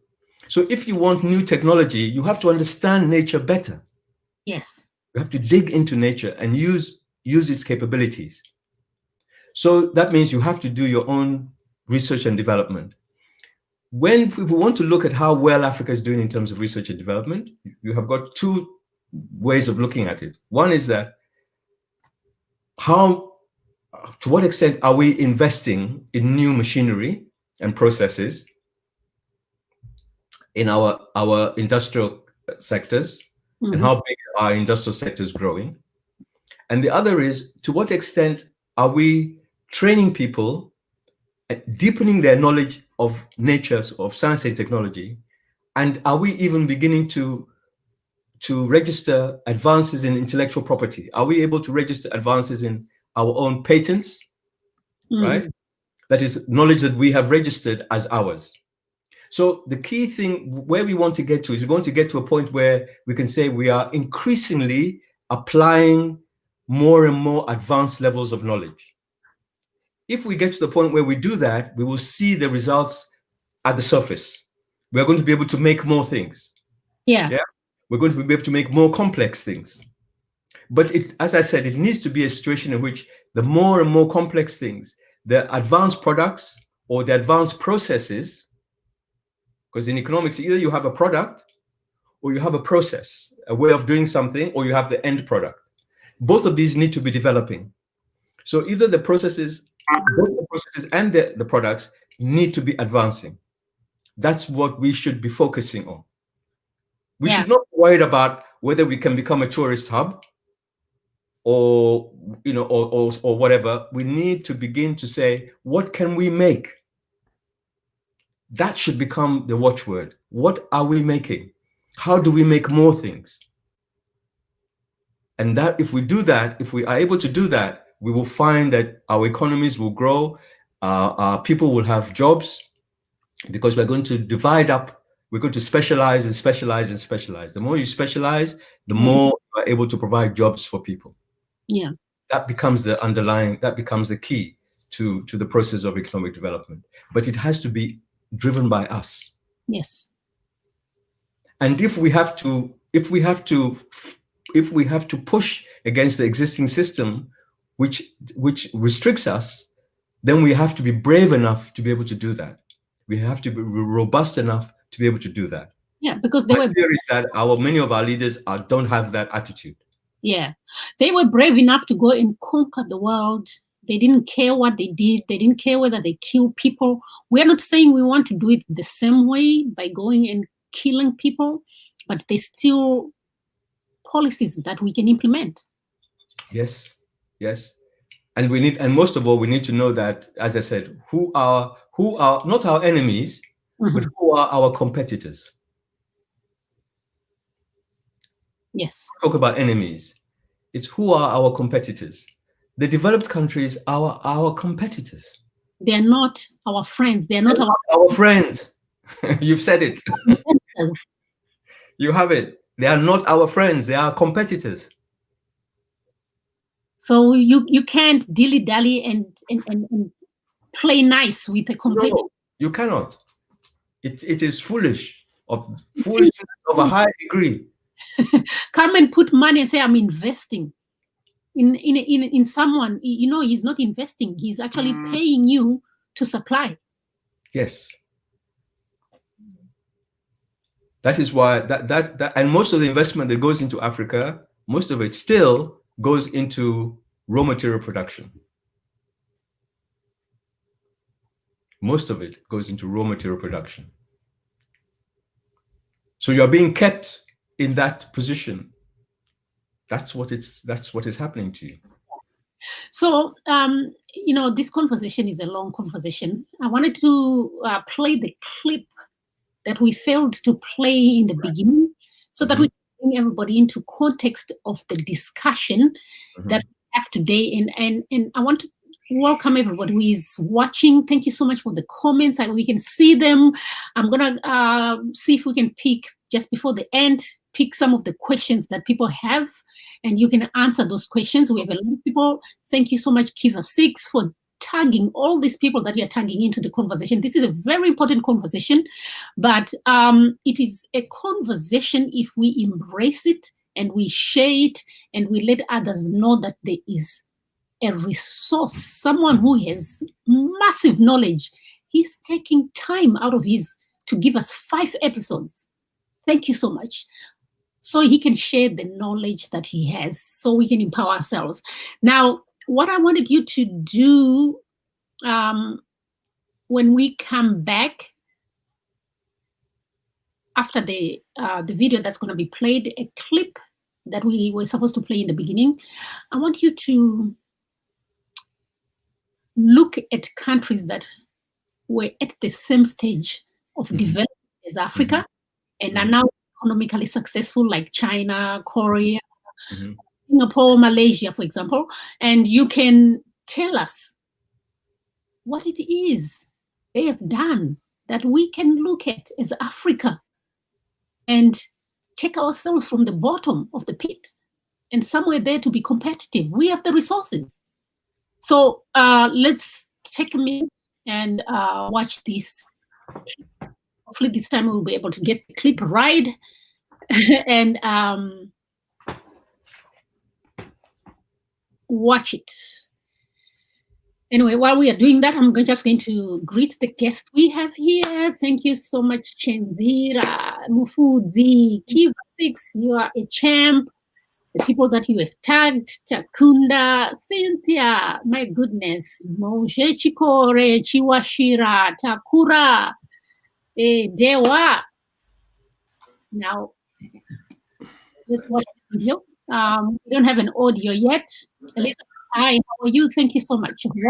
Speaker 2: So if you want new technology, you have to understand nature better.
Speaker 1: Yes.
Speaker 2: You have to dig into nature and use its capabilities. So that means you have to do your own research and development. If we want to look at how well Africa is doing in terms of research and development, you have got two ways of looking at it. One is that to what extent are we investing in new machinery and processes in our industrial sectors, and how big are industrial sectors growing? And the other is, to what extent are we training people, deepening their knowledge of nature, of science and technology, and are we even beginning to register advances in intellectual property? Are we able to register advances in our own patents, right? That is knowledge that we have registered as ours. So the key thing where we want to get to is we want to get to a point where we can say we are increasingly applying more and more advanced levels of knowledge. If we get to the point where we do that, we will see the results at the surface. we're going to be able to make more things.
Speaker 1: Yeah.
Speaker 2: We're going to be able to make more complex things. But as I said, it needs to be a situation in which the more and more complex things, the advanced products or the advanced processes, because in economics, either you have a product or you have a process, a way of doing something, or you have the end product. Both of these need to be developing. So either the processes, both the processes and the products need to be advancing. That's what we should be focusing on. We should not be worried about whether we can become a tourist hub or, you know, or whatever. We need to begin to say, what can we make? That should become the watchword. What are we making? How do we make more things? And that if we do that, if we are able to do that, we will find that our economies will grow, our people will have jobs, because we're going to divide up, we're going to specialize and specialize and specialize. The more you specialize, the more you are able to provide jobs for people.
Speaker 1: Yeah.
Speaker 2: That becomes the underlying, that becomes the key to the process of economic development. But it has to be driven by us.
Speaker 1: Yes.
Speaker 2: And if we have to push against the existing system, which restricts us, then we have to be brave enough to be able to do that. We have to be robust enough to be able to do that.
Speaker 1: Yeah, because they were.
Speaker 2: Fear is that many of our leaders don't have that attitude.
Speaker 1: Yeah, they were brave enough to go and conquer the world. They didn't care what they did. They didn't care whether they killed people. We're not saying we want to do it the same way by going and killing people, but there's still policies that we can implement.
Speaker 2: Yes, yes. And we need, and most of all, we need to know that, as I said, who are not our enemies, but who are our competitors.
Speaker 1: Yes.
Speaker 2: Talk about enemies. It's who are our competitors. The developed countries are our competitors.
Speaker 1: They're not our friends. They're not
Speaker 2: our friends. You've said it. You have it. They are not our friends. They are competitors.
Speaker 1: So you can't dilly-dally and play nice with a competitor.
Speaker 2: No, you cannot. It is foolish, foolishness of a high degree.
Speaker 1: Come and put money and say, I'm investing in someone. You know, he's not investing. He's actually paying you to supply.
Speaker 2: Yes. That is why that and most of the investment that goes into Africa, most of it still goes into raw material production. Most of it goes into raw material production. So you're being kept in that position. That's what is happening to you.
Speaker 1: So, you know, this conversation is a long conversation. I wanted to play the clip that we failed to play in the beginning, so that we can bring everybody into context of the discussion that we have today. And I want to welcome everybody who is watching. Thank you so much for the comments. We can see them. I'm gonna see if we can pick, just before the end, pick some of the questions that people have, and you can answer those questions. We have a lot of people. Thank you so much, Kiva6, for tagging all these people that you're tagging into the conversation. This is a very important conversation, but it is a conversation if we embrace it and we share it and we let others know that there is a resource, someone who has massive knowledge. He's taking time out of his to give us 5 episodes. Thank you so much. So he can share the knowledge that he has, so we can empower ourselves. Now, what I wanted you to do when we come back after the video that's going to be played, a clip that we were supposed to play in the beginning, I want you to look at countries that were at the same stage of development as Africa and are now economically successful, like China, Korea, Singapore, Malaysia, for example, and you can tell us what it is they have done that we can look at as Africa and check ourselves from the bottom of the pit and somewhere there to be competitive. We have the resources. So let's take a minute and watch this Hopefully this time we'll be able to get the clip right. And watch it. Anyway, while we are doing that, I'm just going to greet the guests we have here. Thank you so much, Chenzira, Mufudzi, Kiva6, you are a champ. The people that you have tagged, Takunda, Cynthia, my goodness, Moje Chikore, Chiwashira, Takura, Dewa. Now, let's watch the video. We don't have an audio yet. Elizabeth, hi, how are you? Thank you so much.
Speaker 4: Okay,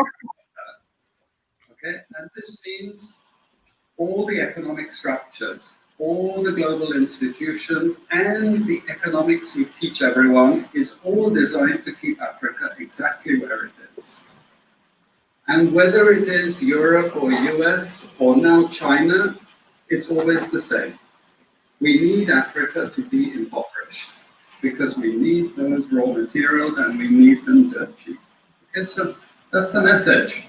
Speaker 4: and this means all the economic structures, all the global institutions, and the economics we teach everyone is all designed to keep Africa exactly where it is. And whether it is Europe or US or now China, it's always the same. We need Africa to be impoverished because we need those raw materials and we need them dirt cheap. Okay, so that's the message.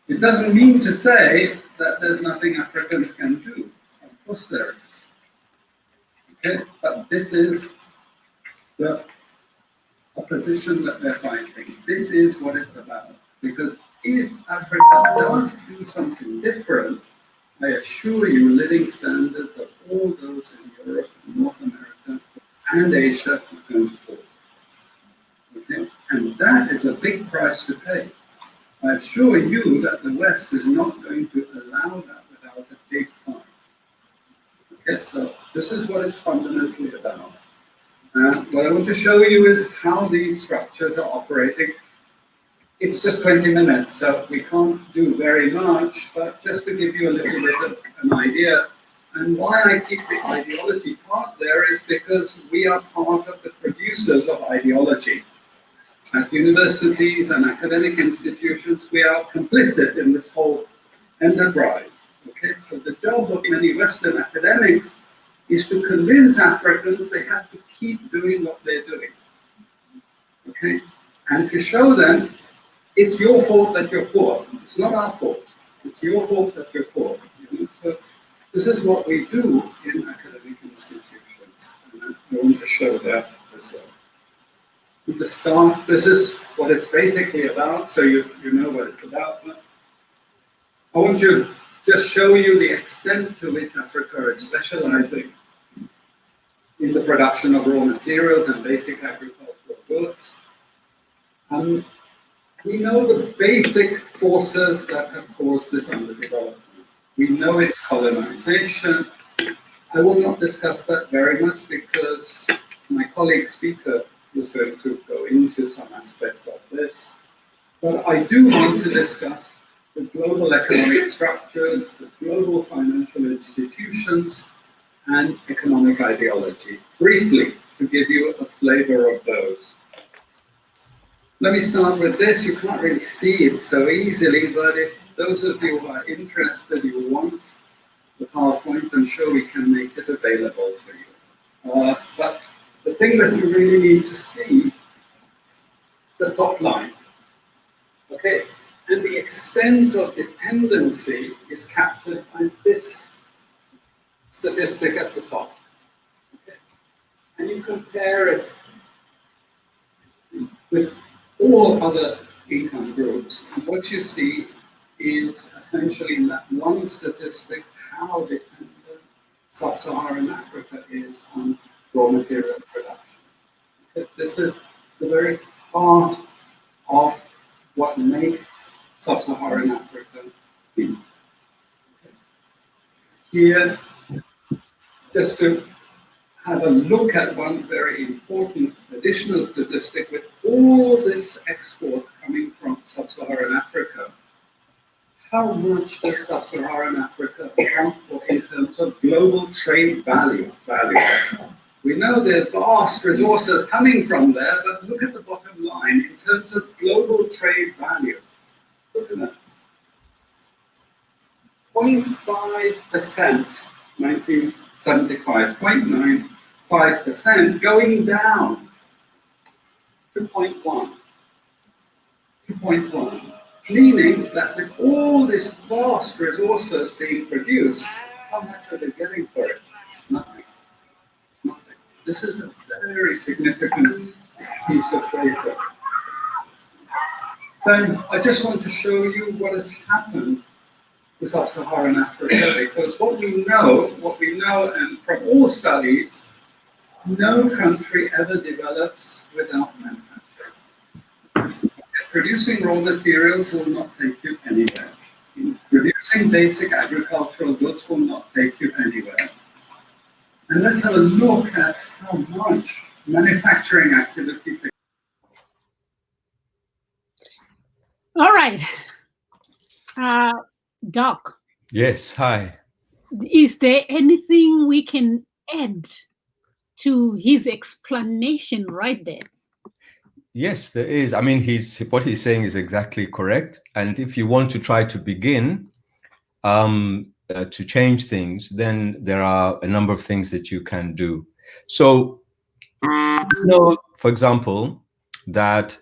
Speaker 4: It doesn't mean to say that there's nothing Africans can do. Of course there is. Okay, but this is the opposition that they're fighting. This is what it's about. Because if Africa does do something different, I assure you living standards of all those in Europe and North America and Asia is going to fall. Okay? And that is a big price to pay. I assure you that the West is not going to allow that without a big fine. Okay, so this is what it's fundamentally about. What I want to show you is how these structures are operating. It's just 20 minutes, so we can't do very much, but just to give you a little bit of an idea. And why I keep the ideology part there is because we are part of the producers of ideology. At universities and academic institutions, we are complicit in this whole enterprise. Okay, so the job of many Western academics is to convince Africans they have to keep doing what they're doing. Okay, and to show them it's your fault that you're poor. It's not our fault. It's your fault that you're poor. You know? So this is what we do in academic institutions, and I want to show that as well. To start, this is what it's basically about, so you know what it's about. I want to just show you the extent to which Africa is specializing in the production of raw materials and basic agricultural goods. We know the basic forces that have caused this underdevelopment. We know it's colonization. I will not discuss that very much because my colleague speaker is going to go into some aspects of this. But I do want to discuss the global economic structures, the global financial institutions, and economic ideology, briefly, to give you a flavor of those. Let me start with this. You can't really see it so easily, but if those of you who are interested, you want the PowerPoint, I'm sure we can make it available for you. But the thing that you really need to see is the top line. Okay, and the extent of dependency is captured by this statistic at the top. Okay. And you compare it with all other income groups, and what you see is essentially in that one statistic how dependent sub-Saharan Africa is on raw material production. This is the very heart of what makes sub-Saharan Africa be. Here, just to have a look at one very important additional statistic, with all this export coming from sub-Saharan Africa, how much does sub-Saharan Africa account for in terms of global trade value? We know there are vast resources coming from there, but look at the bottom line in terms of global trade value. Look at that. 0.5%, 1975, 0.95%, going down to 0.1. To 0.1. Meaning that with all these vast resources being produced, how much are they getting for it? Nothing. Nothing. This is a very significant piece of data. Then I just want to show you what has happened with sub-Saharan Africa, because what we know, and from all studies, no country ever develops without manufacturing. Producing raw materials will not take you anywhere. Producing basic agricultural goods will not take you anywhere. And let's have a look at how much manufacturing activity.
Speaker 1: All right. Doc.
Speaker 2: Yes, hi.
Speaker 1: Is there anything we can add to his explanation right there?
Speaker 2: Yes, there is. I mean, what he's saying is exactly correct. And if you want to try to begin to change things, then there are a number of things that you can do. So, for example, that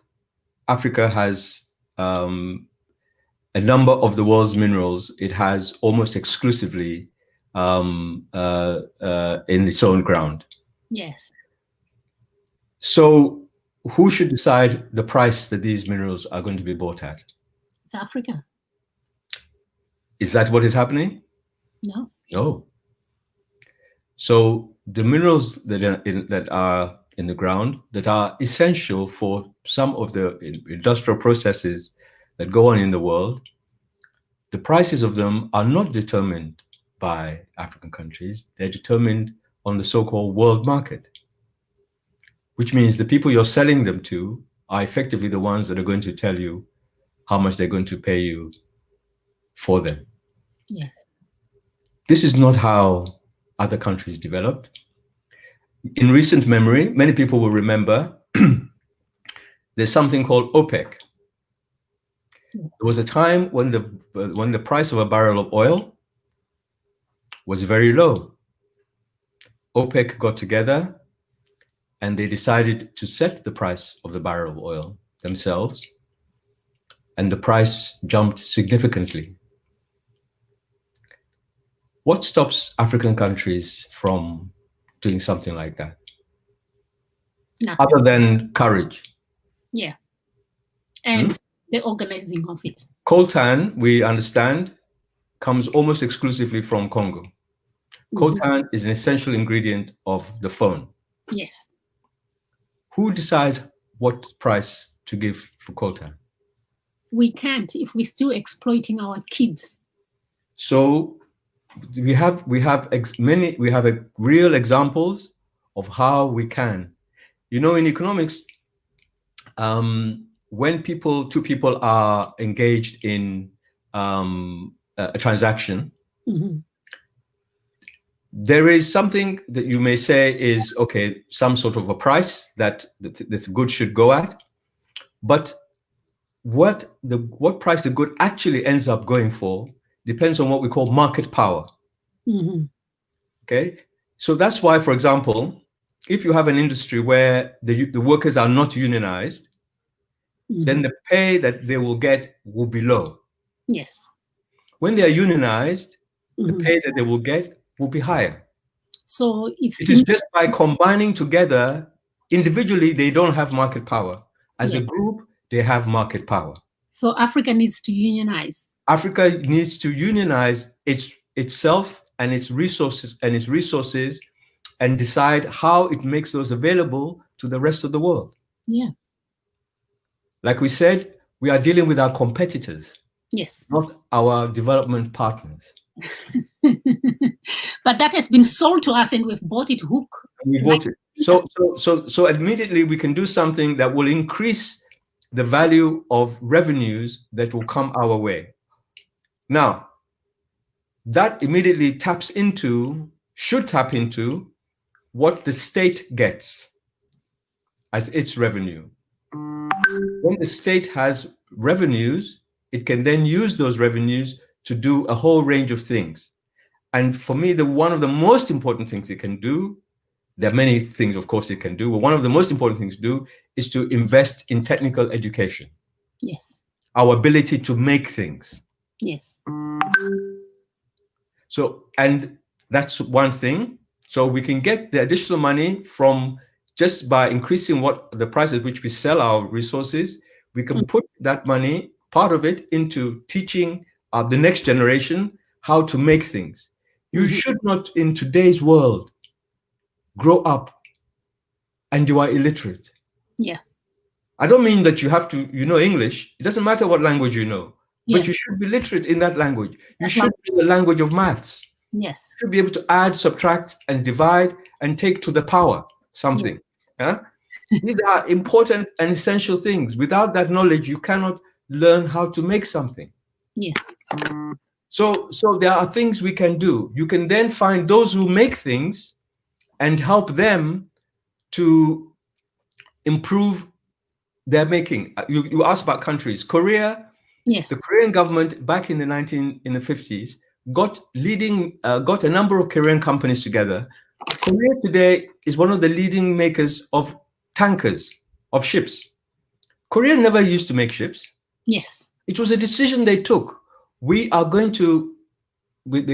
Speaker 2: Africa has a number of the world's minerals. It has almost exclusively in its own ground.
Speaker 1: Yes.
Speaker 2: So who should decide the price that these minerals are going to be bought at?
Speaker 1: It's Africa.
Speaker 2: Is that what is happening?
Speaker 1: No.
Speaker 2: No. So the minerals that are in the ground that are essential for some of the industrial processes that go on in the world, the prices of them are not determined by African countries. They're determined on the so-called world market, which means the people you're selling them to are effectively the ones that are going to tell you how much they're going to pay you for them.
Speaker 1: Yes.
Speaker 2: This is not how other countries developed. In recent memory, many people will remember there's something called OPEC. There was a time when the price of a barrel of oil was very low. OPEC got together and they decided to set the price of the barrel of oil themselves, and the price jumped significantly. What stops African countries from doing something like that?
Speaker 1: Nothing.
Speaker 2: Other than courage.
Speaker 1: Yeah. And the organizing of it.
Speaker 2: Coltan, we understand, comes almost exclusively from Congo. Coltan is an essential ingredient of the phone.
Speaker 1: Yes.
Speaker 2: Who decides what price to give for coltan?
Speaker 1: We can't if we're still exploiting our kids.
Speaker 2: So we have real examples of how we can. You know, in economics, when two people are engaged in a transaction, there is something that you may say is, okay, some sort of a price that the good should go at, but what price the good actually ends up going for depends on what we call market power. Okay, so that's why, for example, if you have an industry where the workers are not unionized, then the pay that they will get will be low.
Speaker 1: Yes.
Speaker 2: When they are unionized, the pay that they will get will be higher.
Speaker 1: So
Speaker 2: it is just by combining together. Individually, they don't have market power. As a group, they have market power.
Speaker 1: So Africa needs to unionize.
Speaker 2: Africa needs to unionize itself and its resources and decide how it makes those available to the rest of the world.
Speaker 1: Yeah.
Speaker 2: Like we said, we are dealing with our competitors.
Speaker 1: Yes.
Speaker 2: Not our development partners.
Speaker 1: But that has been sold to us and we've bought it hook.
Speaker 2: We bought it. So immediately we can do something that will increase the value of revenues that will come our way. Now, that immediately should tap into what the state gets as its revenue. When the state has revenues, it can then use those revenues to do a whole range of things. And for me, one of the most important things it can do, there are many things, of course, it can do, but one of the most important things to do is to invest in technical education.
Speaker 1: Yes.
Speaker 2: Our ability to make things.
Speaker 1: Yes.
Speaker 2: So, and that's one thing. So we can get the additional money from just by increasing what the price at which we sell our resources. We can put that money, part of it, into teaching the next generation how to make things. You should not, in today's world, grow up and you are illiterate.
Speaker 1: Yeah.
Speaker 2: I don't mean that you have to, English. It doesn't matter what language you know, but you should be literate in that language. You should be the language of maths.
Speaker 1: Yes.
Speaker 2: You should be able to add, subtract, and divide, and take to the power something. Yeah. These are important and essential things. Without that knowledge, you cannot learn how to make something.
Speaker 1: Yes.
Speaker 2: So there are things we can do. You can then find those who make things and help them to improve their making. You asked about countries. Korea.
Speaker 1: Yes.
Speaker 2: The Korean government back in the 50s got a number of Korean companies together. Korea today is one of the leading makers of tankers, of ships. Korea never used to make ships.
Speaker 1: Yes.
Speaker 2: It was a decision they took. They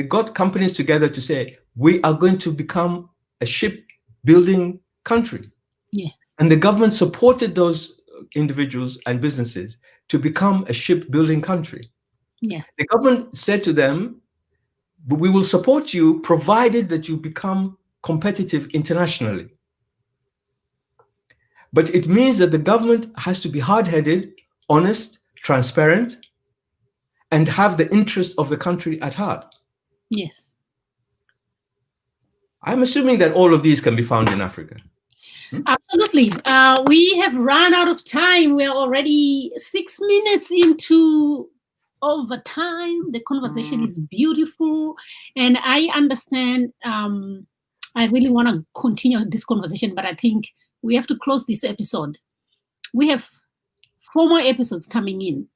Speaker 2: got companies together to say, we are going to become a shipbuilding country.
Speaker 1: Yes.
Speaker 2: And the government supported those individuals and businesses to become a shipbuilding country.
Speaker 1: Yeah.
Speaker 2: The government said to them, but we will support you provided that you become competitive internationally. But it means that the government has to be hard-headed, honest, transparent, and have the interests of the country at heart.
Speaker 1: Yes.
Speaker 2: I'm assuming that all of these can be found in Africa.
Speaker 1: Absolutely. We have run out of time. We're already 6 minutes into overtime. The conversation is beautiful. And I understand, I really want to continue this conversation, but I think we have to close this episode. We have 4 more episodes coming in.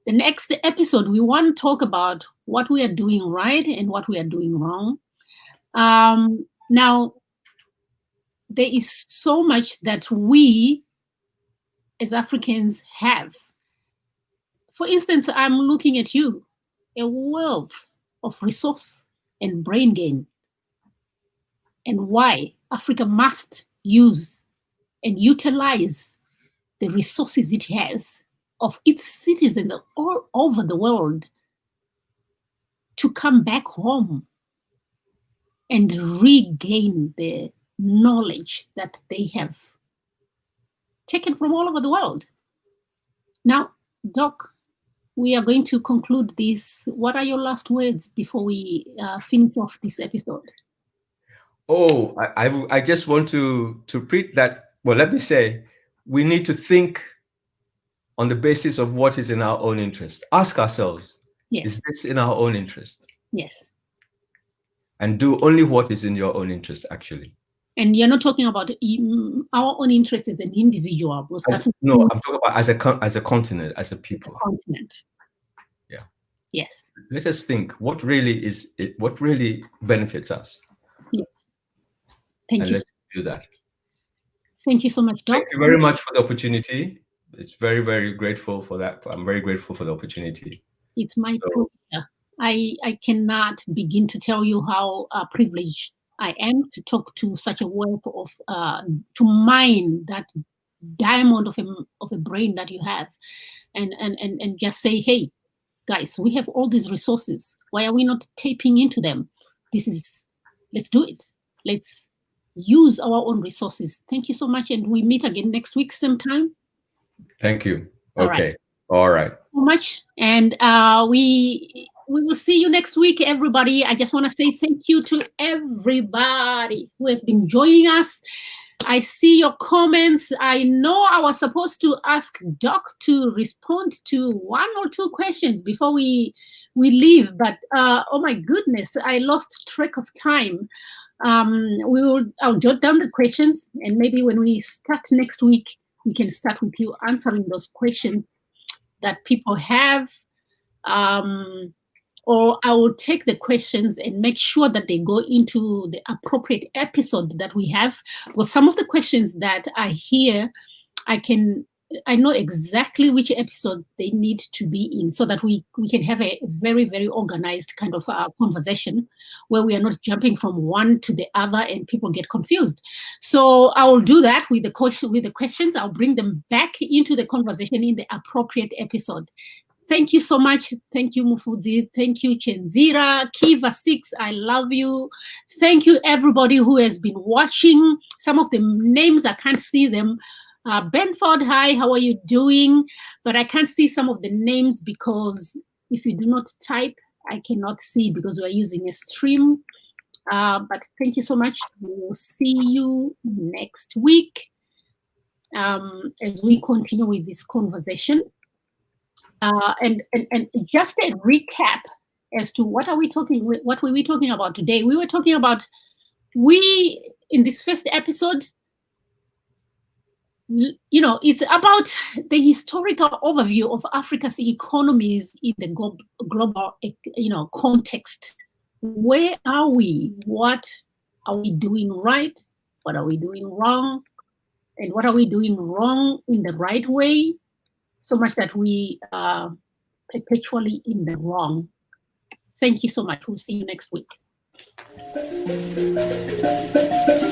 Speaker 1: The next episode, we want to talk about what we are doing right and what we are doing wrong. Now, there is so much that we as Africans have. For instance, I'm looking at you, a wealth of resource and brain gain, and why Africa must use and utilize the resources it has of its citizens all over the world to come back home and regain the knowledge that they have taken from all over the world. Now, Doc, we are going to conclude this. What are your last words before we finish off this episode?
Speaker 2: Oh, I just want to repeat that. Well, let me say, we need to think on the basis of what is in our own interest. Ask ourselves, is this in our own interest?
Speaker 1: Yes.
Speaker 2: And do only what is in your own interest, actually.
Speaker 1: And you're not talking about our own interest as an individual.
Speaker 2: No, I'm talking about as a continent, as a people.
Speaker 1: A continent.
Speaker 2: Yeah.
Speaker 1: Yes.
Speaker 2: Let us think what really benefits us.
Speaker 1: Yes. Thank you.
Speaker 2: Let's do that.
Speaker 1: Thank you so much, Doc.
Speaker 2: Thank you very much for the opportunity. It's very, very grateful for that. I'm very grateful for the opportunity.
Speaker 1: It's my pleasure. I cannot begin to tell you how privileged I am to talk to such a wealth of, to mine that diamond of a brain that you have, and just say, hey, guys, we have all these resources. Why are we not tapping into them? Let's do it. Let's use our own resources. Thank you so much, and we meet again next week, same time.
Speaker 2: Thank you. Okay. All right.
Speaker 1: So much, and we will see you next week, everybody. I just want to say thank you to everybody who has been joining us. I see your comments. I know I was supposed to ask Doc to respond to 1 or 2 questions before we leave, but oh my goodness, I lost track of time. I'll jot down the questions, and maybe when we start next week, we can start with you answering those questions that people have. Or I will take the questions and make sure that they go into the appropriate episode that we have. Because some of the questions that I hear, I can I know exactly which episode they need to be in, so that we can have a very, very organized kind of conversation where we are not jumping from one to the other and people get confused. So I will do that with the questions. I'll bring them back into the conversation in the appropriate episode. Thank you so much. Thank you, Mufudzi. Thank you, Chenzira. Kiva6, I love you. Thank you, everybody who has been watching. Some of the names, I can't see them. Benford, hi, how are you doing? But I can't see some of the names because if you do not type, I cannot see because we're using a stream. But thank you so much. We'll see you next week as we continue with this conversation. And just a recap as to what were we talking about today. We were talking about, in this first episode, it's about the historical overview of Africa's economies in the global, context. Where are we? What are we doing right? What are we doing wrong? And what are we doing wrong in the right way? So much that we are perpetually in the wrong. Thank you so much. We'll see you next week.